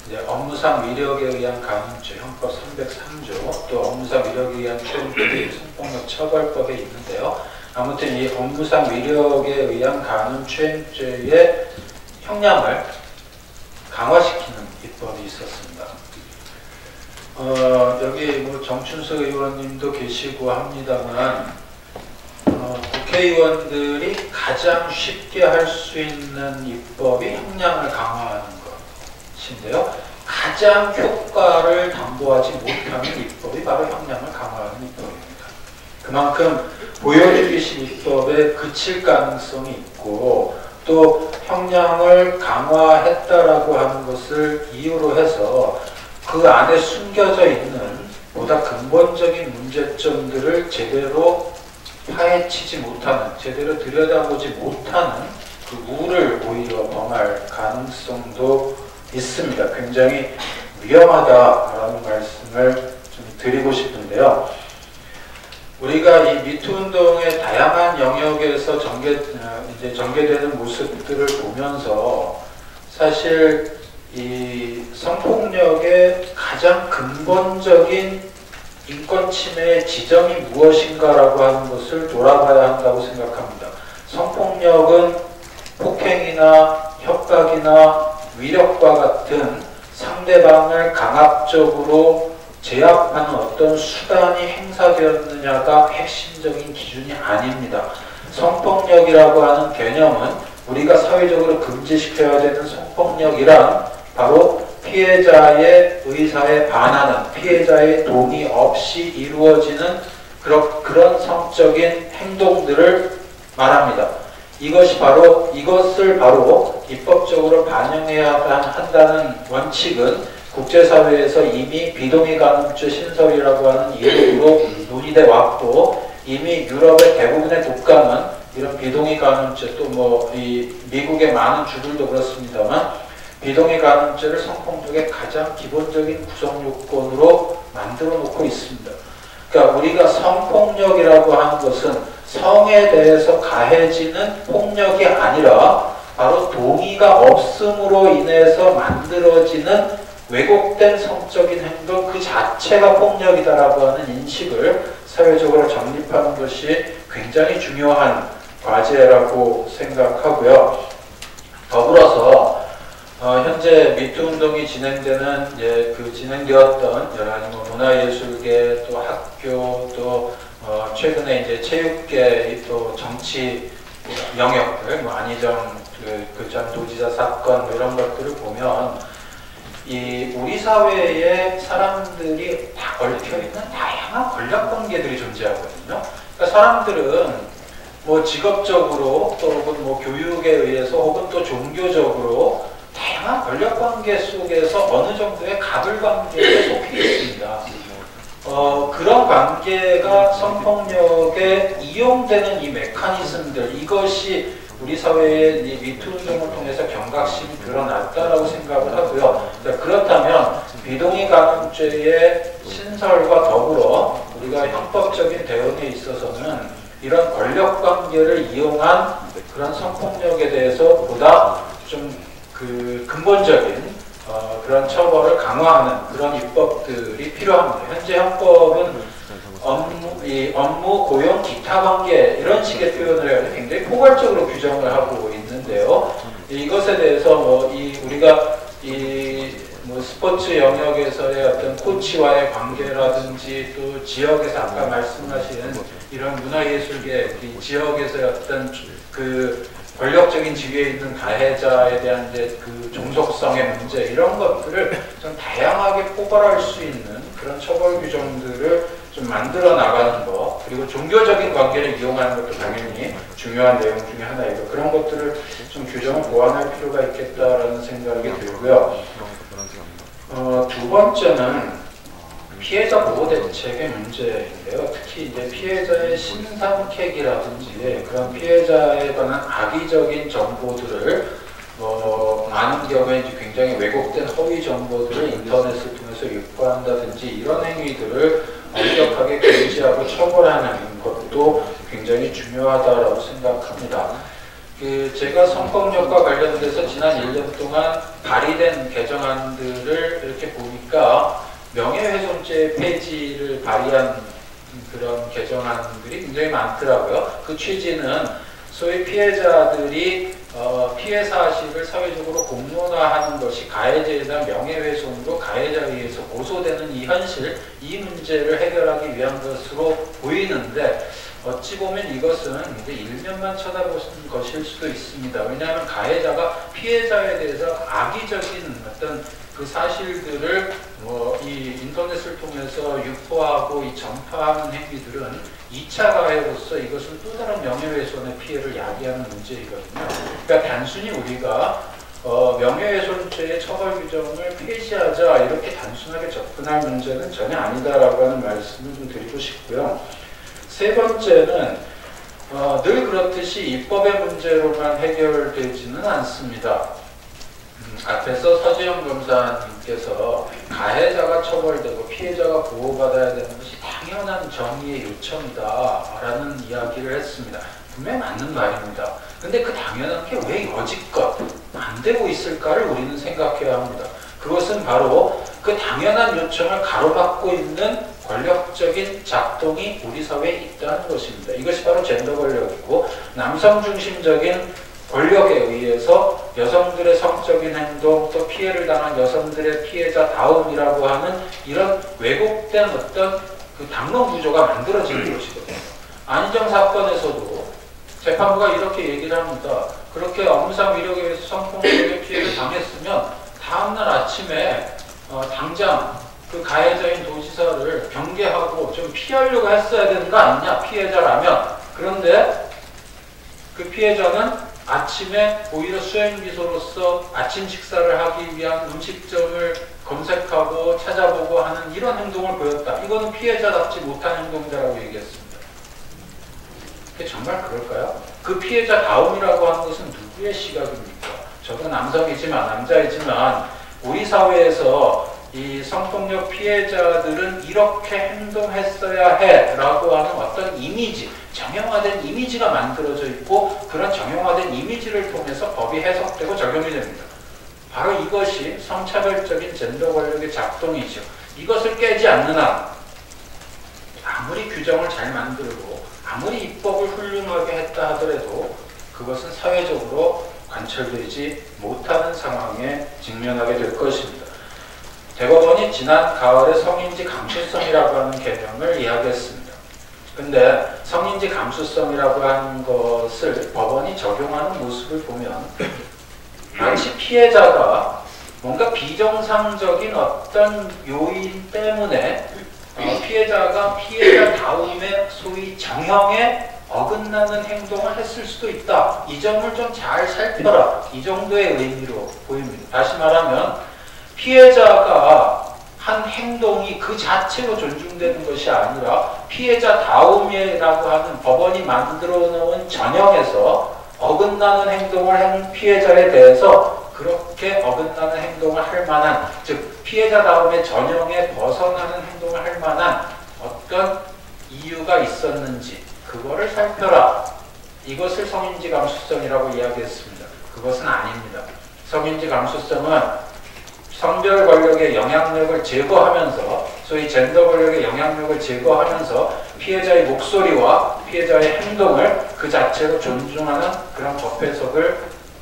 이제 업무상 위력에 의한 간음죄 형법 303조 또 업무상 위력에 의한 추행죄 성폭력 처벌법에 있는데요. 아무튼 이 업무상 위력에 의한 간음 추행죄의 형량을 강화시키는 입법이 있었습니다. 여기 뭐 정춘석 의원님도 계시고 합니다만 국회의원들이 가장 쉽게 할 수 있는 입법이 형량을 강화하는 것인데요. 가장 효과를 담보하지 못하는 입법이 바로 형량을 강화하는 입법입니다. 그만큼 보여주기식 입법에 그칠 가능성이 있고 또 형량을 강화했다라고 하는 것을 이유로 해서 그 안에 숨겨져 있는 보다 근본적인 문제점들을 제대로 파헤치지 못하는, 제대로 들여다보지 못하는 그 우를 오히려 범할 가능성도 있습니다. 굉장히 위험하다라는 말씀을 좀 드리고 싶은데요. 우리가 이 미투 운동의 다양한 영역에서 전개되는 모습들을 보면서 사실 이 성폭력의 가장 근본적인 인권 침해의 지점이 무엇인가라고 하는 것을 돌아봐야 한다고 생각합니다. 성폭력은 폭행이나 협박이나 위력과 같은 상대방을 강압적으로 제압하는 어떤 수단이 행사되었느냐가 핵심적인 기준이 아닙니다. 성폭력이라고 하는 개념은 우리가 사회적으로 금지시켜야 되는 성폭력이란 바로 피해자의 의사에 반하는, 피해자의 동의 없이 이루어지는 그런 성적인 행동들을 말합니다. 이것을 바로 입법적으로 반영해야 한다는 원칙은 국제사회에서 이미 비동의 간음죄 신설이라고 하는 이름으로 논의돼 왔고, 이미 유럽의 대부분의 국가는 이런 비동의 간음죄, 또 뭐 이 미국의 많은 주들도 그렇습니다만 비동의 간음죄를 성폭력의 가장 기본적인 구성 요건으로 만들어 놓고 있습니다. 그러니까 우리가 성폭력이라고 하는 것은 성에 대해서 가해지는 폭력이 아니라 바로 동의가 없음으로 인해서 만들어지는 왜곡된 성적인 행동 그 자체가 폭력이다라고 하는 인식을 사회적으로 정립하는 것이 굉장히 중요한 과제라고 생각하고요. 더불어서 현재 미투 운동이 진행되는 진행되었던 여러 가지 문화예술계 또 학교 또 최근에 이제 체육계 또 정치 영역들 안희정 전 도지사 사건 이런 것들을 보면 우리 사회에 사람들이 다 얽혀 있는 다양한 권력 관계들이 존재하거든요. 그러니까 사람들은 뭐 직업적으로 또 혹은 뭐 교육에 의해서 혹은 또 종교적으로 다양한 권력 관계 속에서 어느 정도의 갑을 관계에 속해 있습니다. 그런 관계가 성폭력에 이용되는 이 메커니즘들, 이것이 우리 사회의 이 미투 운동을 통해서 경각심이 드러났다라고 생각을 하고요. 그렇다면 비동의 간음죄의 신설과 더불어 우리가 형법적인 대응에 있어서는 이런 권력 관계를 이용한 그런 성폭력에 대해서 보다 좀 근본적인 그런 처벌을 강화하는 그런 입법들이 필요합니다. 현재 형법은 업무, 고용, 기타 관계 이런 식의 표현을 해서 굉장히 포괄적으로 규정을 하고 있는데요. 이것에 대해서 우리가 스포츠 영역에서의 어떤 코치와의 관계라든지 또 지역에서 아까 말씀하신 이런 문화예술계 지역에서의 어떤 권력적인 지위에 있는 가해자에 대한 그 종속성의 문제 이런 것들을 좀 다양하게 포괄할 수 있는 그런 처벌 규정들을 좀 만들어 나가는 것, 그리고 종교적인 관계를 이용하는 것도 당연히 중요한 내용 중에 하나이고 그런 것들을 좀 규정을 보완할 필요가 있겠다라는 생각이 들고요. 두 번째는 피해자 보호 대책의 문제인데요. 특히 이제 피해자의 신상캐기라든지 그런 피해자에 관한 악의적인 정보들을 많은 경우에 이제 굉장히 왜곡된 허위 정보들을 인터넷을 통해서 유포한다든지 이런 행위들을 엄격하게 금지하고 처벌하는 것도 굉장히 중요하다고 생각합니다. 제가 성폭력과 관련돼서 지난 1년 동안 발의된 개정안들을 이렇게 보니까 명예훼손죄 폐지를 발의한 그런 개정안들이 굉장히 많더라고요. 그 취지는 소위 피해자들이 피해 사실을 사회적으로 공론화하는 것이 가해자에 대한 명예훼손으로 가해자에 의해서 고소되는 이 현실, 이 문제를 해결하기 위한 것으로 보이는데 어찌 보면 이것은 이제 일면만 쳐다보는 것일 수도 있습니다. 왜냐하면 가해자가 피해자에 대해서 악의적인 어떤 그 사실들을 이 인터넷을 통해서 유포하고 이 전파하는 행위들은 2차 가해로서 이것은 또 다른 명예훼손의 피해를 야기하는 문제이거든요. 그러니까 단순히 우리가 명예훼손죄의 처벌 규정을 폐지하자 이렇게 단순하게 접근할 문제는 전혀 아니다라고 하는 말씀을 좀 드리고 싶고요. 세 번째는 늘 그렇듯이 입법의 문제로만 해결되지는 않습니다. 앞에서 서지영 검사님께서 가해자가 처벌되고 피해자가 보호받아야 되는 것이 당연한 정의의 요청이다라는 이야기를 했습니다. 분명히 맞는 말입니다. 근데 그 당연한 게 왜 여지껏 안 되고 있을까를 우리는 생각해야 합니다. 그것은 바로 그 당연한 요청을 가로막고 있는 권력적인 작동이 우리 사회에 있다는 것입니다. 이것이 바로 젠더 권력이고 남성 중심적인 권력에 의해서 여성들의 성적인 행동, 또 피해를 당한 여성들의 피해자다움이라고 하는 이런 왜곡된 어떤 그 당론 구조가 만들어지는 것이거든요. 안희정 사건에서도 재판부가 이렇게 얘기를 합니다. 그렇게 업무상 위력에 의해서 성폭력의 피해를 당했으면 다음날 아침에 당장 그 가해자인 도지사를 경계하고 좀 피하려고 했어야 되는 거 아니냐, 피해자라면. 그런데 그 피해자는 아침에 오히려 수행비서로서 아침 식사를 하기 위한 음식점을 검색하고 찾아보고 하는 이런 행동을 보였다. 이거는 피해자답지 못한 행동이라고 얘기했습니다. 그게 정말 그럴까요? 그 피해자다움이라고 하는 것은 누구의 시각입니까? 저도 남자이지만 우리 사회에서 이 성폭력 피해자들은 이렇게 행동했어야 해 라고 하는 어떤 이미지, 정형화된 이미지가 만들어져 있고 그런 정형화된 이미지를 통해서 법이 해석되고 적용이 됩니다. 바로 이것이 성차별적인 젠더 권력의 작동이죠. 이것을 깨지 않는 한 아무리 규정을 잘 만들고 아무리 입법을 훌륭하게 했다 하더라도 그것은 사회적으로 관철되지 못하는 상황에 직면하게 될 것입니다. 대법원이 지난 가을에 성인지 감수성이라고 하는 개념을 이야기했습니다. 근데 성인지 감수성이라고 하는 것을 법원이 적용하는 모습을 보면 마치 피해자가 뭔가 비정상적인 어떤 요인 때문에 피해자가 피해자다움의 소위 정형에 어긋나는 행동을 했을 수도 있다. 이 점을 좀 잘 살펴라. 이 정도의 의미로 보입니다. 다시 말하면 피해자가 한 행동이 그 자체로 존중되는 것이 아니라 피해자다움이라고 하는 법원이 만들어 놓은 전형에서 어긋나는 행동을 한 피해자에 대해서 그렇게 어긋나는 행동을 할 만한, 즉 피해자다움의 전형에 벗어나는 행동을 할 만한 어떤 이유가 있었는지 그거를 살펴라. 이것을 성인지 감수성이라고 이야기했습니다. 그것은 아닙니다. 성인지 감수성은 성별 권력의 영향력을 제거하면서, 소위 젠더 권력의 영향력을 제거하면서 피해자의 목소리와 피해자의 행동을 그 자체로 존중하는 그런 법 해석을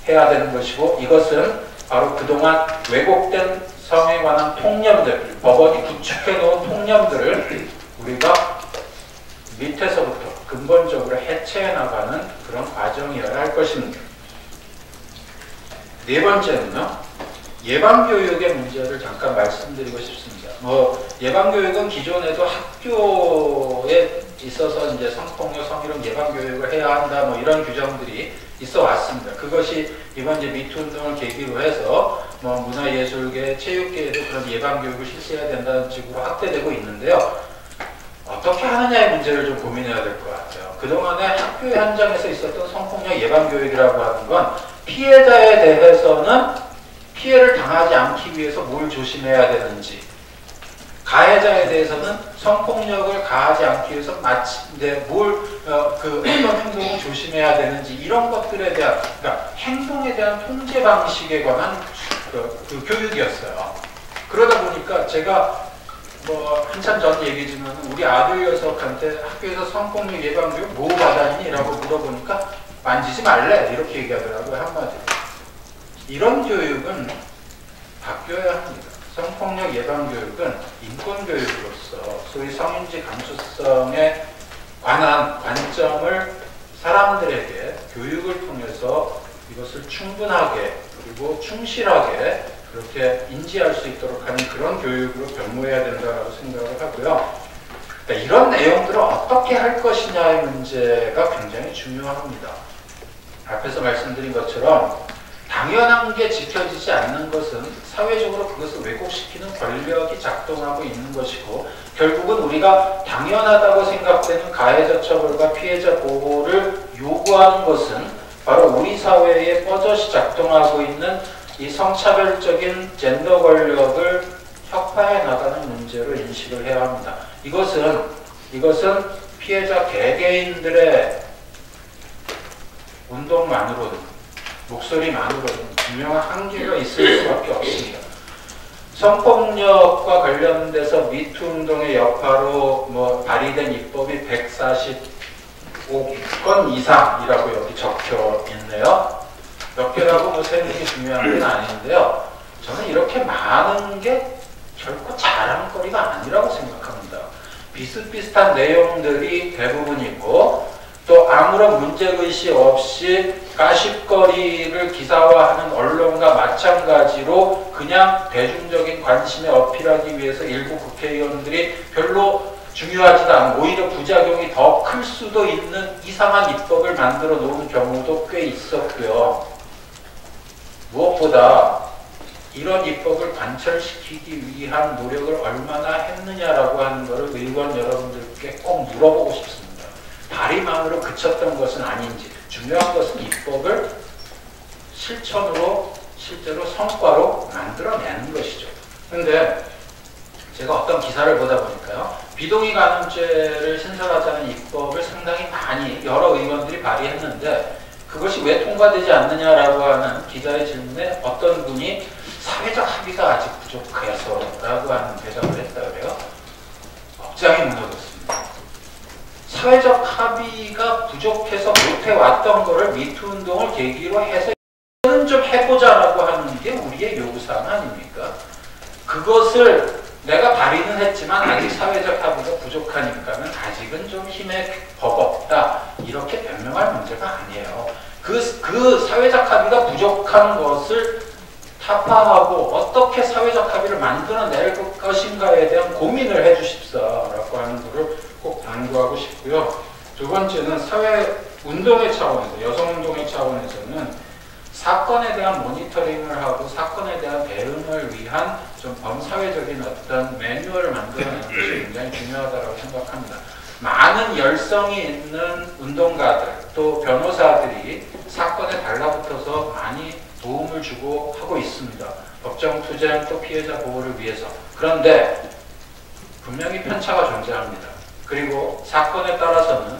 해야 되는 것이고, 이것은 바로 그동안 왜곡된 성에 관한 통념들, 법원이 구축해 놓은 통념들을 우리가 밑에서부터 근본적으로 해체해 나가는 그런 과정이어야 할 것입니다. 네 번째는요, 예방교육의 문제를 잠깐 말씀드리고 싶습니다. 예방교육은 기존에도 학교에 있어서 이제 성폭력, 성희롱 예방교육을 해야 한다, 이런 규정들이 있어 왔습니다. 그것이 이번 이제 미투 운동을 계기로 해서 문화예술계, 체육계에도 그런 예방교육을 실시해야 된다는 식으로 확대되고 있는데요. 어떻게 하느냐의 문제를 좀 고민해야 될 것 같아요. 그동안에 학교 현장에서 있었던 성폭력 예방교육이라고 하는 건 피해자에 대해서는 피해를 당하지 않기 위해서 뭘 조심해야 되는지, 가해자에 대해서는 성폭력을 가하지 않기 위해서 어떤 행동을 조심해야 되는지, 이런 것들에 대한, 그러니까 행동에 대한 통제 방식에 관한 그 교육이었어요. 그러다 보니까 제가 한참 전 얘기지만 우리 아들 녀석한테 학교에서 성폭력 예방교육 뭐 받았니? 라고 물어보니까 만지지 말래 이렇게 얘기하더라고요, 한마디로. 이런 교육은 바뀌어야 합니다. 성폭력 예방교육은 인권교육으로서 소위 성인지 감수성에 관한 관점을 사람들에게 교육을 통해서 이것을 충분하게 그리고 충실하게 그렇게 인지할 수 있도록 하는 그런 교육으로 변모해야 된다고 생각을 하고요. 그러니까 이런 내용들을 어떻게 할 것이냐의 문제가 굉장히 중요합니다. 앞에서 말씀드린 것처럼 당연한 게 지켜지지 않는 것은 사회적으로 그것을 왜곡시키는 권력이 작동하고 있는 것이고, 결국은 우리가 당연하다고 생각되는 가해자 처벌과 피해자 보호를 요구하는 것은 바로 우리 사회에 뻗어시 작동하고 있는 이 성차별적인 젠더 권력을 혁파해 나가는 문제로 인식을 해야 합니다. 이것은 피해자 개개인들의 운동만으로는, 목소리만으로는 분명한 한계가 있을 수밖에 없습니다. 성폭력과 관련돼서 미투 운동의 여파로 발의된 입법이 145건 이상이라고 여기 적혀 있네요. 몇 개라고 뭐 세는 게 중요한 건 아닌데요. 저는 이렇게 많은 게 결코 자랑거리가 아니라고 생각합니다. 비슷비슷한 내용들이 대부분이고 또 아무런 문제의식 없이 가십거리를 기사화하는 언론과 마찬가지로 그냥 대중적인 관심에 어필하기 위해서 일부 국회의원들이 별로 중요하지도 않은 오히려 부작용이 더 클 수도 있는 이상한 입법을 만들어 놓은 경우도 꽤 있었고요. 무엇보다 이런 입법을 관철시키기 위한 노력을 얼마나 했느냐라고 하는 것을 의원 여러분들께 꼭 물어보고 싶습니다. 발의만으로 그쳤던 것은 아닌지, 중요한 것은 입법을 실천으로 실제로 성과로 만들어내는 것이죠. 그런데 제가 어떤 기사를 보다 보니까요, 비동의 간음죄를 신설하자는 입법을 상당히 많이 여러 의원들이 발의했는데 그것이 왜 통과되지 않느냐라고 하는 기자의 질문에 어떤 분이 사회적 합의가 아직 부족해서 라고 하는 대답을 했다 그래요. 억장이 무너졌습니다. 사회적 합의가 부족해서 못해왔던 거를 미투 운동을 계기로 해서 이거는 좀 해보자라고 하는 게 우리의 요구사항 아닙니까? 그것을 내가 발의는 했지만 아직 사회적 합의가 부족하니까는 아직은 좀 힘에 버겁다 이렇게 변명할 문제가 아니에요. 그 사회적 합의가 부족한 것을 타파하고 어떻게 사회적 합의를 만들어낼 것인가에 대한 고민을 해주십사라고 하는 것을 꼭 당부하고 싶고요. 두 번째는 사회 운동의 차원에서, 여성운동의 차원에서는 사건에 대한 모니터링을 하고 사건에 대한 대응을 위한 좀 범사회적인 어떤 매뉴얼을 만들어내는 것이 굉장히 중요하다고 생각합니다. 많은 열성이 있는 운동가들 또 변호사들이 사건에 달라붙어서 많이 도움을 주고 하고 있습니다. 법정 투쟁 또 피해자 보호를 위해서. 그런데 분명히 편차가 존재합니다. 그리고 사건에 따라서는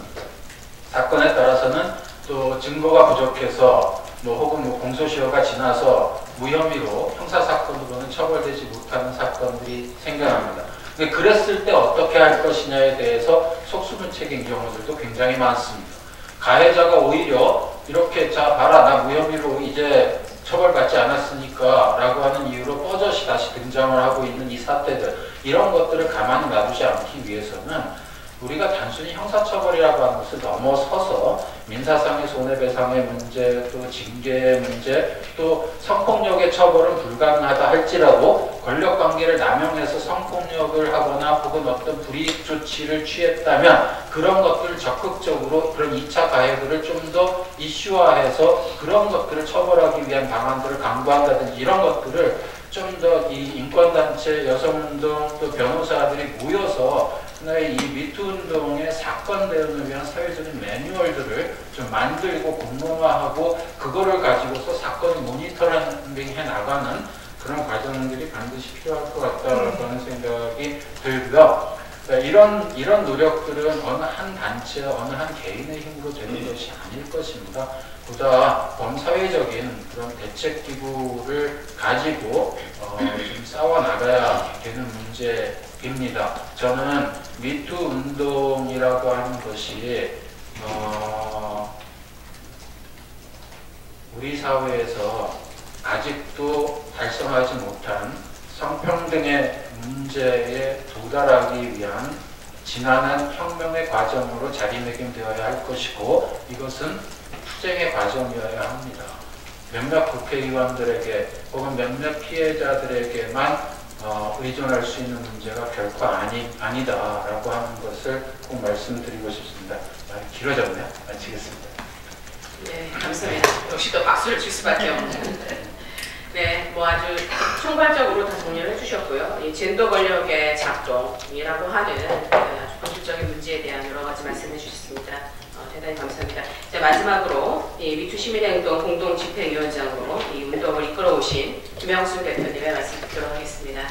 또 증거가 부족해서 혹은 공소시효가 지나서 무혐의로 형사사건으로는 처벌되지 못하는 사건들이 생겨납니다. 근데 그랬을 때 어떻게 할 것이냐에 대해서 속수무책인 경우들도 굉장히 많습니다. 가해자가 오히려 이렇게 자 봐라 나 무혐의로 이제 처벌받지 않았으니까 라고 하는 이유로 뻐젓이 다시 등장을 하고 있는 이 사태들, 이런 것들을 가만히 놔두지 않기 위해서는 우리가 단순히 형사처벌이라고 하는 것을 넘어서서 민사상의 손해배상의 문제, 또 징계의 문제, 또 성폭력의 처벌은 불가능하다 할지라도 권력관계를 남용해서 성폭력을 하거나 혹은 어떤 불이익 조치를 취했다면 그런 것들을 적극적으로 그런 2차 가해들을 좀 더 이슈화해서 그런 것들을 처벌하기 위한 방안들을 강구한다든지 이런 것들을 좀 더 이 인권단체, 여성운동, 또 변호사들이 모여서 이 미투 운동의 사건 대응을 위한 사회적인 매뉴얼들을 좀 만들고 공론화하고 그거를 가지고서 사건을 모니터링해 나가는 그런 과정들이 반드시 필요할 것 같다라고 하는 생각이 들고요. 이런 노력들은 어느 한 단체, 어느 한 개인의 힘으로 되는 것이 아닐 것입니다. 보다 범사회적인 그런 대책기구를 가지고 좀 싸워나가야 되는 문제입니다. 저는 미투 운동이라고 하는 것이 우리 사회에서 아직도 달성하지 못한 성평등의 문제에 도달하기 위한 지난한 혁명의 과정으로 자리매김되어야 할 것이고 이것은 투쟁의 과정이어야 합니다. 몇몇 국회의원들에게 혹은 몇몇 피해자들에게만 의존할 수 있는 문제가 결코 아니다라고 하는 것을 꼭 말씀드리고 싶습니다. 길어졌네요. 마치겠습니다. 네, 감사합니다. 역시 또 박수를 칠 수밖에 없는. 네, 아주 총괄적으로 다 정리를 해주셨고요. 이 젠더 권력의 작동이라고 하는 아주 본질적인 문제에 대한 여러 가지 말씀해 주셨습니다. 대단히 감사합니다. 자, 마지막으로 이 미투 시민행동 공동집행위원장으로 이 운동을 이끌어오신 김영순 대표님의 말씀 듣도록 하겠습니다.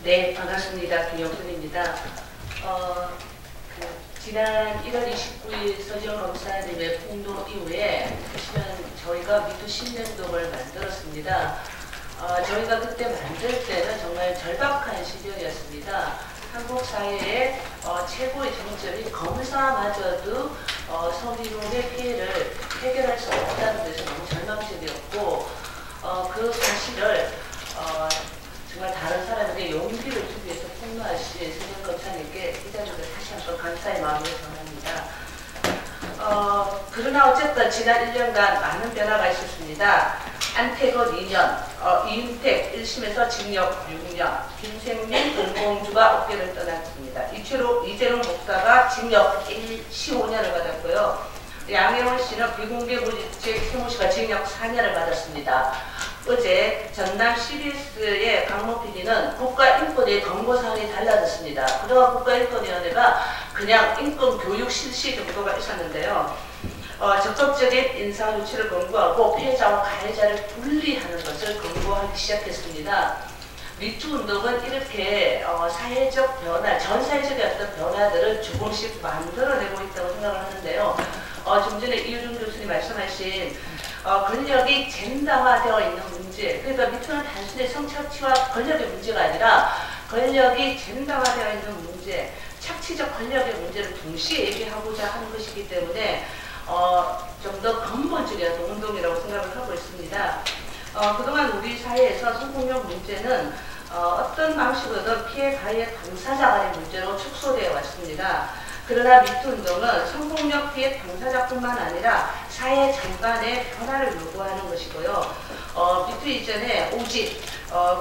네, 반갑습니다. 김영순입니다. 지난 1월 29일 서지영 검사님의 공동 이후에 보시면 저희가 미투 시민행동을 만들었습니다. 저희가 그때 만들 때는 정말 절박한 시절이었습니다. 한국 사회의 최고의 정점인 검사마저도 성희롱의 피해를 해결할 수 없다는 데서 너무 절망적이었고 그 사실을 정말 다른 사람에게 용기를 주기 위해서 폭로하신 세정 검사님께 이 자리에서 다시 한번 감사의 마음을 전합니다. 그러나 어쨌든 지난 1년간 많은 변화가 있었습니다. 안태건 2년, 이윤택 1심에서 징역 6년, 김생민, 은공주가 업계를 떠났습니다. 이재용 목사가 징역 15년을 받았고요. 양혜원 씨는 비공개 무직책 세무 씨가 징역 4년을 받았습니다. 어제 전남 CBS의 강모 PD는 국가인권위의 권고사항이 달라졌습니다. 그동안 국가인권위원회가 그냥 인권교육 실시 정도가 있었는데요. 적극적인 인상 조치를 권고하고 피해자와 가해자를 분리하는 것을 권고하기 시작했습니다. 미투 운동은 이렇게 사회적 변화, 전 사회적인 어떤 변화들을 조금씩 만들어내고 있다고 생각을 하는데요. 좀 전에 이유준 교수님 말씀하신 권력이 젠더화되어 있는 문제, 그러니까 미투는 단순히 성착취와 권력의 문제가 아니라 권력이 젠더화되어 있는 문제, 착취적 권력의 문제를 동시에 얘기하고자 하는 것이기 때문에 좀 더 근본적인 운동이라고 생각을 하고 있습니다. 그동안 우리 사회에서 성폭력 문제는 어떤 방식으로든 피해 가해 당사자 간의 문제로 축소되어 왔습니다. 그러나 미투 운동은 성폭력 피해 당사자뿐만 아니라 사회 전반의 변화를 요구하는 것이고요. 미투 이전에 오직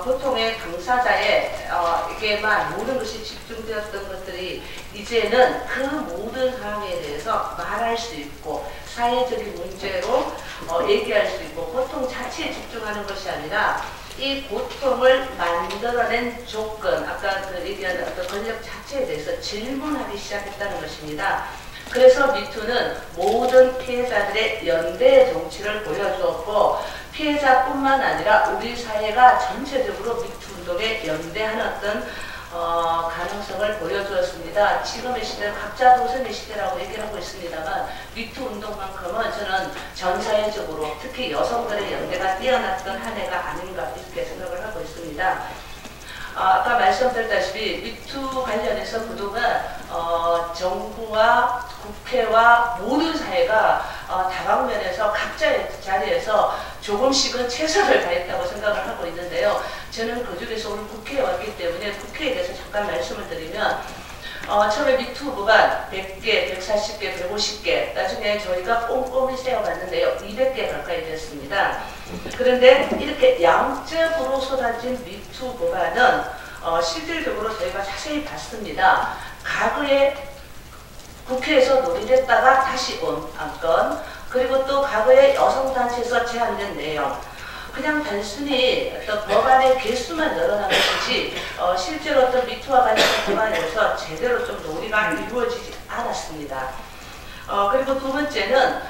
고통의 당사자에게만 모든 것이 집중되었던 것들이 이제는 그 모든 상황에 대해서 말할 수 있고 사회적인 문제로 얘기할 수 있고 고통 자체에 집중하는 것이 아니라 이 고통을 만들어낸 조건, 아까 그 얘기한 어떤 권력 자체에 대해서 질문하기 시작했다는 것입니다. 그래서 미투는 모든 피해자들의 연대 정치를 보여주었고 피해자뿐만 아니라 우리 사회가 전체적으로 미투 운동에 연대하는 어떤 가능성을 보여주었습니다. 지금의 시대는 각자 도생의 시대라고 얘기를 하고 있습니다만 미투 운동만큼은 저는 전 사회적으로 특히 여성들의 연대가 뛰어났던 한 해가 아닌가 이렇게 생각을 하고 있습니다. 아까 말씀드렸다시피 미투 관련해서 그동안 정부와 국회와 모든 사회가 다방면에서 각자의 자리에서 조금씩은 최선을 다했다고 생각을 하고 있는데요. 저는 그중에서 오늘 국회에 왔기 때문에 국회에 대해서 잠깐 말씀을 드리면 처음에 미투 법안 100개, 140개, 150개 나중에 저희가 꼼꼼히 세어봤는데요. 200개 가까이 됐습니다. 그런데 이렇게 양적으로 쏟아진 미투 법안은 실질적으로 저희가 자세히 봤습니다. 과거에 국회에서 논의됐다가 다시 온 안건, 그리고 또 과거에 여성단체에서 제안된 내용, 그냥 단순히 어떤 법안의 개수만 늘어난 것이지 실제로 어떤 미투와 관련된 법안에서 제대로 좀 논의가 이루어지지 않았습니다. 그리고 두 번째는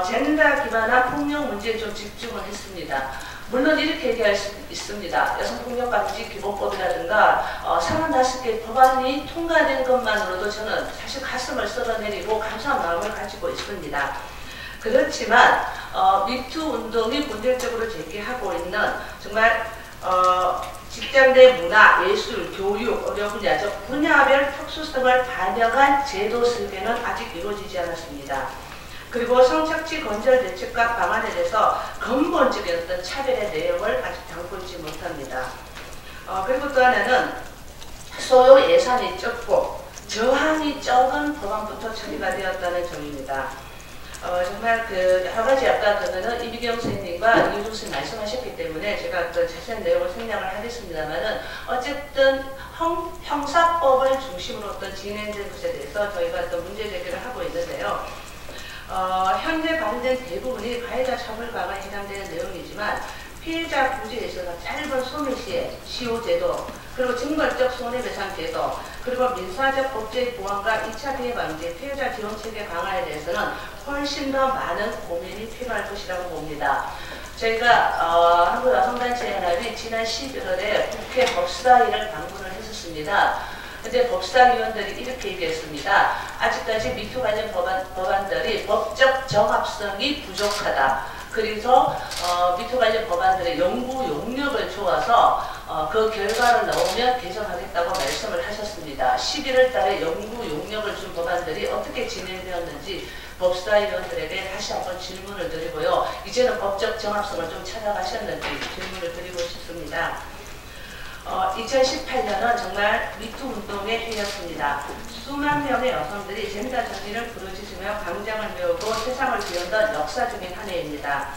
젠더 기반한 폭력 문제에 좀 집중을 했습니다. 물론 이렇게 얘기할 수 있습니다. 여성폭력방지 기본법이라든가 35개 법안이 통과된 것만으로도 저는 사실 가슴을 썰어내리고 감사한 마음을 가지고 있습니다. 그렇지만 미투 운동이 본질적으로 제기하고 있는 정말 직장 내 문화, 예술, 교육, 의료 분야적 분야별 특수성을 반영한 제도 설계는 아직 이루어지지 않았습니다. 그리고 성착취 건절 대책과 방안에 대해서 근본적인 어떤 차별의 내용을 아직 담고 있지 못합니다. 그리고 또 하나는 소요 예산이 적고 저항이 적은 법안부터 처리가 되었다는 점입니다. 정말 여러 가지 아까 그거는 이미경 선생님과 이유종 선생님 말씀하셨기 때문에 제가 어떤 자세한 내용을 생략을 하겠습니다만은 어쨌든 형사법을 중심으로 어떤 진행된 것에 대해서 저희가 어떤 문제 제기를 하고 있는데요. 현재 발의된 대부분이 가해자 처벌 과가에 해당되는 내용이지만 피해자 구제에 있어서 짧은 소멸시효, 시효제도, 그리고 증거적 손해배상제도, 그리고 민사적 법제의 보완과 2차 피해 방지, 피해자 지원체계 강화에 대해서는 훨씬 더 많은 고민이 필요할 것이라고 봅니다. 저희가 한국여성단체연합이 지난 11월에 국회 법사위를 방문을 했었습니다. 근데 법사위원들이 이렇게 얘기했습니다. 아직까지 미투 관련 법안들이 법적 정합성이 부족하다. 그래서 미투 관련 법안들의 연구 용역을 주어서 그 결과를 나오면 개정하겠다고 말씀을 하셨습니다. 11월 달에 연구 용역을 준 법안들이 어떻게 진행되었는지 법사위원들에게 다시 한번 질문을 드리고요. 이제는 법적 정합성을 좀 찾아가셨는지 질문을 드리고 싶습니다. 2018년은 정말 미투 운동의 해였습니다. 수만 명의 여성들이 젠더 정의를 부르짖으며 광장을 메우고 세상을 뒤흔든 역사적인 한 해입니다.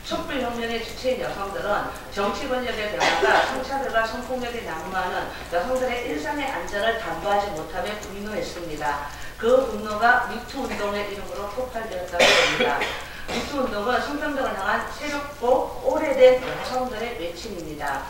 촛불혁명의 주체인 여성들은 정치 권력의 변화가 성차별과 성폭력이 난무하는 여성들의 일상의 안전을 담보하지 못하며 분노했습니다. 그 분노가 미투 운동의 이름으로 폭발되었다고 합니다. 미투 운동은 성평등을 향한 새롭고 오래된 여성들의 외침입니다.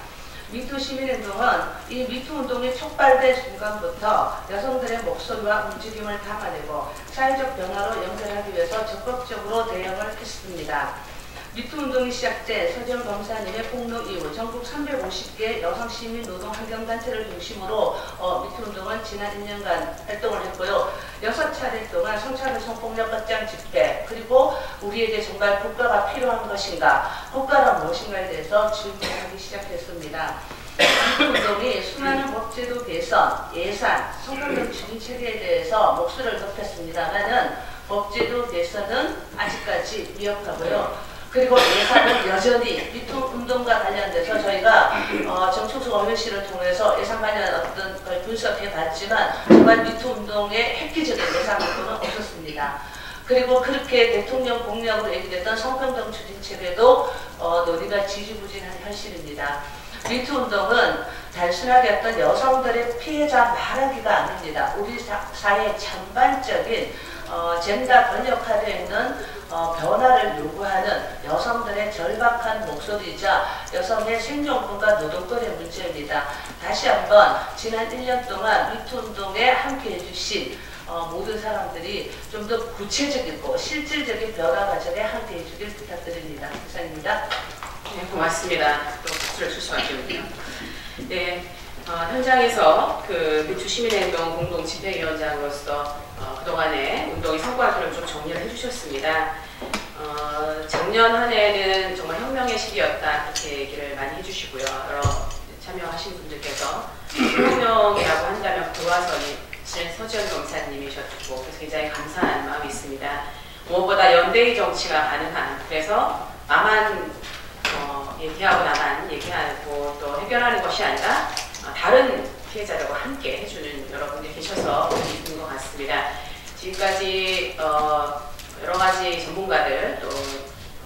미투 시민운동은 이 미투 운동이 촉발된 순간부터 여성들의 목소리와 움직임을 담아내고 사회적 변화로 연결하기 위해서 적극적으로 대응을 했습니다. 미투 운동이 시작된 서지영 검사님의 폭로 이후 전국 350개 여성 시민 노동 환경단체를 중심으로 미투 운동은 지난 1년간 활동을 했고요. 6차례 동안 성차별 성폭력 확장 집회, 그리고 우리에게 정말 국가가 필요한 것인가, 국가란 무엇인가에 대해서 질문하기 시작했습니다. 미투 운동이 수많은 법제도 개선, 예산, 성평등 추진 체계에 대해서 목소리를 높였습니다만은 법제도 개선은 아직까지 미흡하고요. 그리고 예산은 여전히 미투 운동과 관련돼서 저희가 정충수 검열실을 통해서 예산 관련 어떤 걸 분석해 봤지만 정말 미투 운동의 획기적인 예산 확보는 없었습니다. 그리고 그렇게 대통령 공약으로 얘기됐던 성평등 추진 체계도 논의가 지지부진한 현실입니다. 미투 운동은 단순하게 어떤 여성들의 피해자 말하기가 아닙니다. 우리 사회 전반적인 젠더 권력화되어 있는 변화를 요구하는 여성들의 절박한 목소리이자 여성의 생존권과 노동권의 문제입니다. 다시 한번 지난 1년 동안 미투 운동에 함께 해주신 모든 사람들이 좀 더 구체적이고 실질적인 변화 과정에 함께 해주길 부탁드립니다. 이상입니다. 네, 고맙습니다. 또 박수를 칠 수밖에 없네요. 네, 현장에서 그 미투 시민행동 공동 집회위원장으로서 그동안의 운동의 성과들을 좀 정리를 해주셨습니다. 작년 한 해는 정말 혁명의 시기였다 이렇게 얘기를 많이 해주시고요. 여러 참여하신 분들께서 혁명이라고 한다면 도화선이 서지영 검사님이셨고 그래서 굉장히 감사한 마음이 있습니다. 무엇보다 연대의 정치가 가능한, 그래서 나만 얘기하고 나만 얘기하고 또 해결하는 것이 아니라 다른 피해자들과 함께 해주는 여러분들이 계셔서 있는 것 같습니다. 지금까지 여러 가지 전문가들 또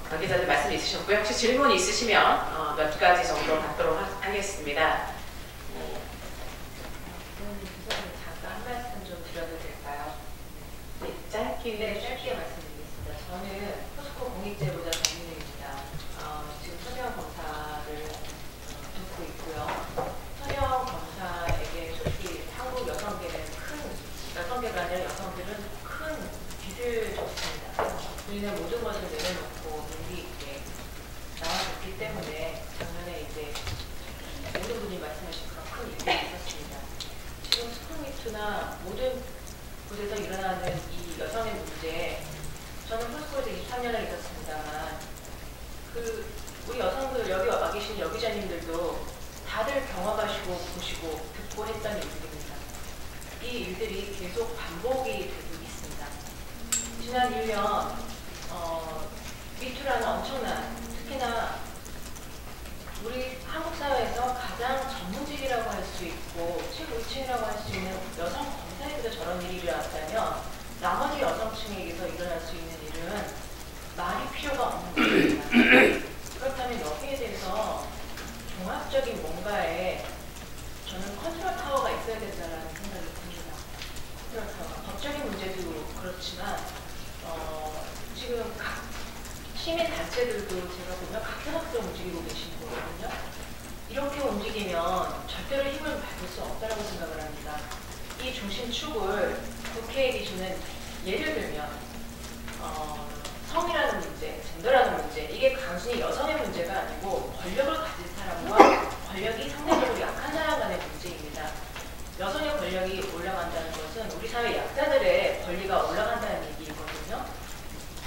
관계자들 말씀 있으셨고요. 혹시 질문 있으시면 몇 가지 정도 받도록 하겠습니다. 잠깐 한 말씀 좀 드려도 될까요? 네, 짧게 말씀드리겠습니다. 저는 포스코 공익제보자 전문입니다. 지금 서지영 검사를 듣고 있고요. 서지영 검사에게 솔직히 한국 여성계는 여성계가 아니라 여성들은 큰 빚을 졌습니다. 우리는 모든 것을 내려놓고 용기 있게 나와줬기 때문에 작년에 이제 모든 분이 말씀하신 그런 큰 일들이 있었습니다. 지금 스쿨미투나 모든 곳에서 일어나는 이 여성의 문제, 저는 포스코에서 23년을 있었습니다만 우리 여성들 여기 와 계신 여기자님들도 다들 경험하시고 보시고 듣고 했던 일들입니다. 이 일들이 계속 반복이 되고 있습니다. 지난 1년 미투라는 엄청난, 특히나 우리 한국 사회에서 가장 전문직이라고 할 수 있고 최고위층이라고 할 수 있는 여성 검사에게도 저런 일이 일어났다면 나머지 여성층에게서 일어날 수 있는 일은 말이 필요가 없는 것입니다. 그렇다면 여기에 대해서 종합적인 뭔가에 저는 컨트롤 타워가 있어야 된다는 생각이 듭니다. 컨트롤 타워. 법적인 문제도 그렇지만 지금 각 시민단체들도 제가 보면 각계각으로 움직이고 계신 거거든요. 이렇게 움직이면 절대로 힘을 받을 수 없다고 생각을 합니다. 이 중심축을 국회에 계시는, 예를 들면 성이라는 문제, 젠더라는 문제, 이게 단순히 여성의 문제가 아니고 권력을 가진 사람과 권력이 상대적으로 약한 사람 간의 문제입니다. 여성의 권력이 올라간다는 것은 우리 사회 약자들의 권리가 올라간다는 얘기거든요.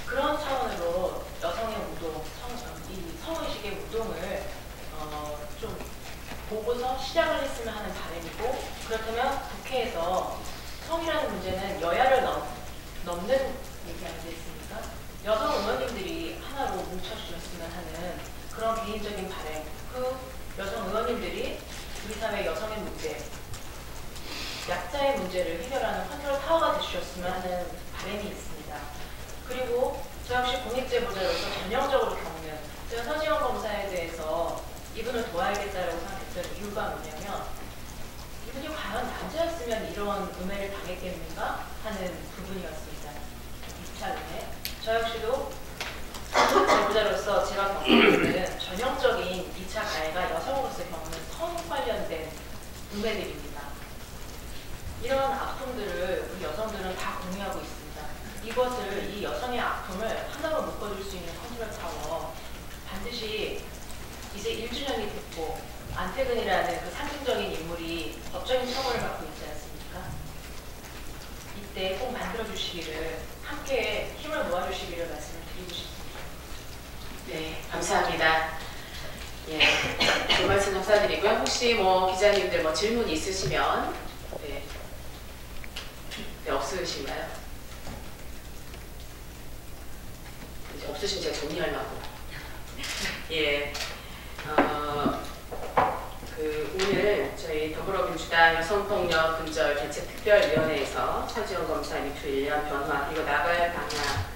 그런 차원으로 여성의 운동, 이 성의식의 운동을 좀 보고서 컨트롤 타워가 되주셨으면 하는 바람이 있습니다. 그리고 저 역시 공익제보자로서 전형적으로 겪는, 제가 서지영 검사에 대해서 이분을 도와야겠다라고 생각했던 이유가 뭐냐면, 이분이 과연 남자였으면 이런 음해를 당했겠는가 하는 부분이었습니다. 2차 음해. 저 역시도 제보자로서 제가 겪고 있는 전형적인 2차 가해가 여성으로서 겪는 성 관련된 음해들입니다. 이런 아픔들을 우리 여성들은 다 공유하고 있습니다. 이것을, 이 여성의 아픔을 하나로 묶어줄 수 있는 컨트롤 타워, 반드시 이제 1주년이 됐고 안태근이라는 그 상징적인 인물이 법적인 처벌을 받고 있지 않습니까? 이때 꼭 만들어주시기를, 함께 힘을 모아주시기를 말씀을 드리고 싶습니다. 네, 감사합니다. 예, 그 말씀 감사드리고요. 혹시 뭐 기자님들 뭐 질문 있으시면, 네, 없으신가요? 이제 없으시면 제가 정리하려고. 예, 오늘 저희 더불어민주당 여성폭력 근절 대책특별위원회에서 서지영 검사 미투 1년 변화 그리고 나갈 방향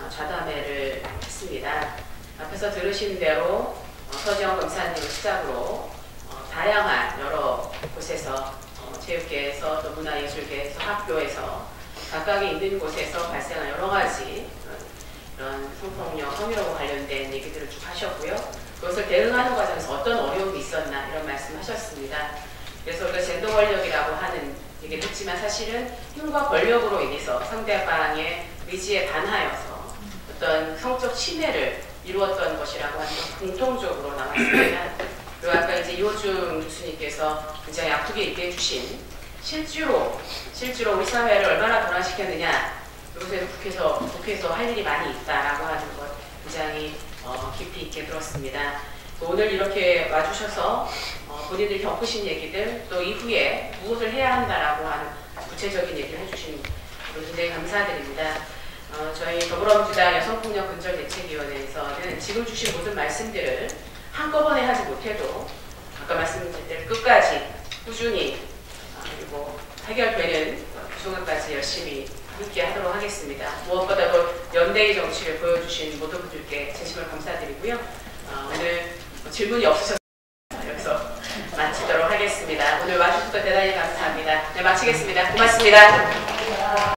좌담회를 했습니다. 앞에서 들으신 대로 서지영 검사님을 시작으로 다양한 여러 곳에서 체육계에서 또 문화예술계에서 학교에서 각각의 있는 곳에서 발생한 여러 가지 이런 성폭력, 성희롱과 관련된 얘기들을 쭉 하셨고요. 그것을 대응하는 과정에서 어떤 어려움이 있었나 이런 말씀하셨습니다. 그래서 우리가 젠더 권력이라고 하는 얘기를 했지만 사실은 힘과 권력으로 인해서 상대방의 의지에 반하여서 어떤 성적 침해를 이루었던 것이라고 하는 건 공통적으로 나왔습니다. 그리고 아까 이제 이호중 교수님께서 굉장히 아프게 얘기해 주신 실제로 우리 사회를 얼마나 변화시켰느냐, 이것에는 국회에서 할 일이 많이 있다라고 하는 것 굉장히 깊이 있게 들었습니다. 오늘 이렇게 와주셔서 본인들이 겪으신 얘기들 또 이후에 무엇을 해야 한다라고 하는 구체적인 얘기를 해주신 분 굉장히 감사드립니다. 저희 더불어민주당 여성폭력근절대책위원회에서는 지금 주신 모든 말씀들을 한꺼번에 하지 못해도 아까 말씀드린 대로 끝까지 꾸준히 그리고 해결되는 순간까지 열심히 함께 하도록 하겠습니다. 무엇보다도 연대의 정치를 보여주신 모든 분들께 진심으로 감사드리고요. 오늘 질문이 없으셔서 여기서 마치도록 하겠습니다. 오늘 와주셔서 대단히 감사합니다. 네, 마치겠습니다. 고맙습니다.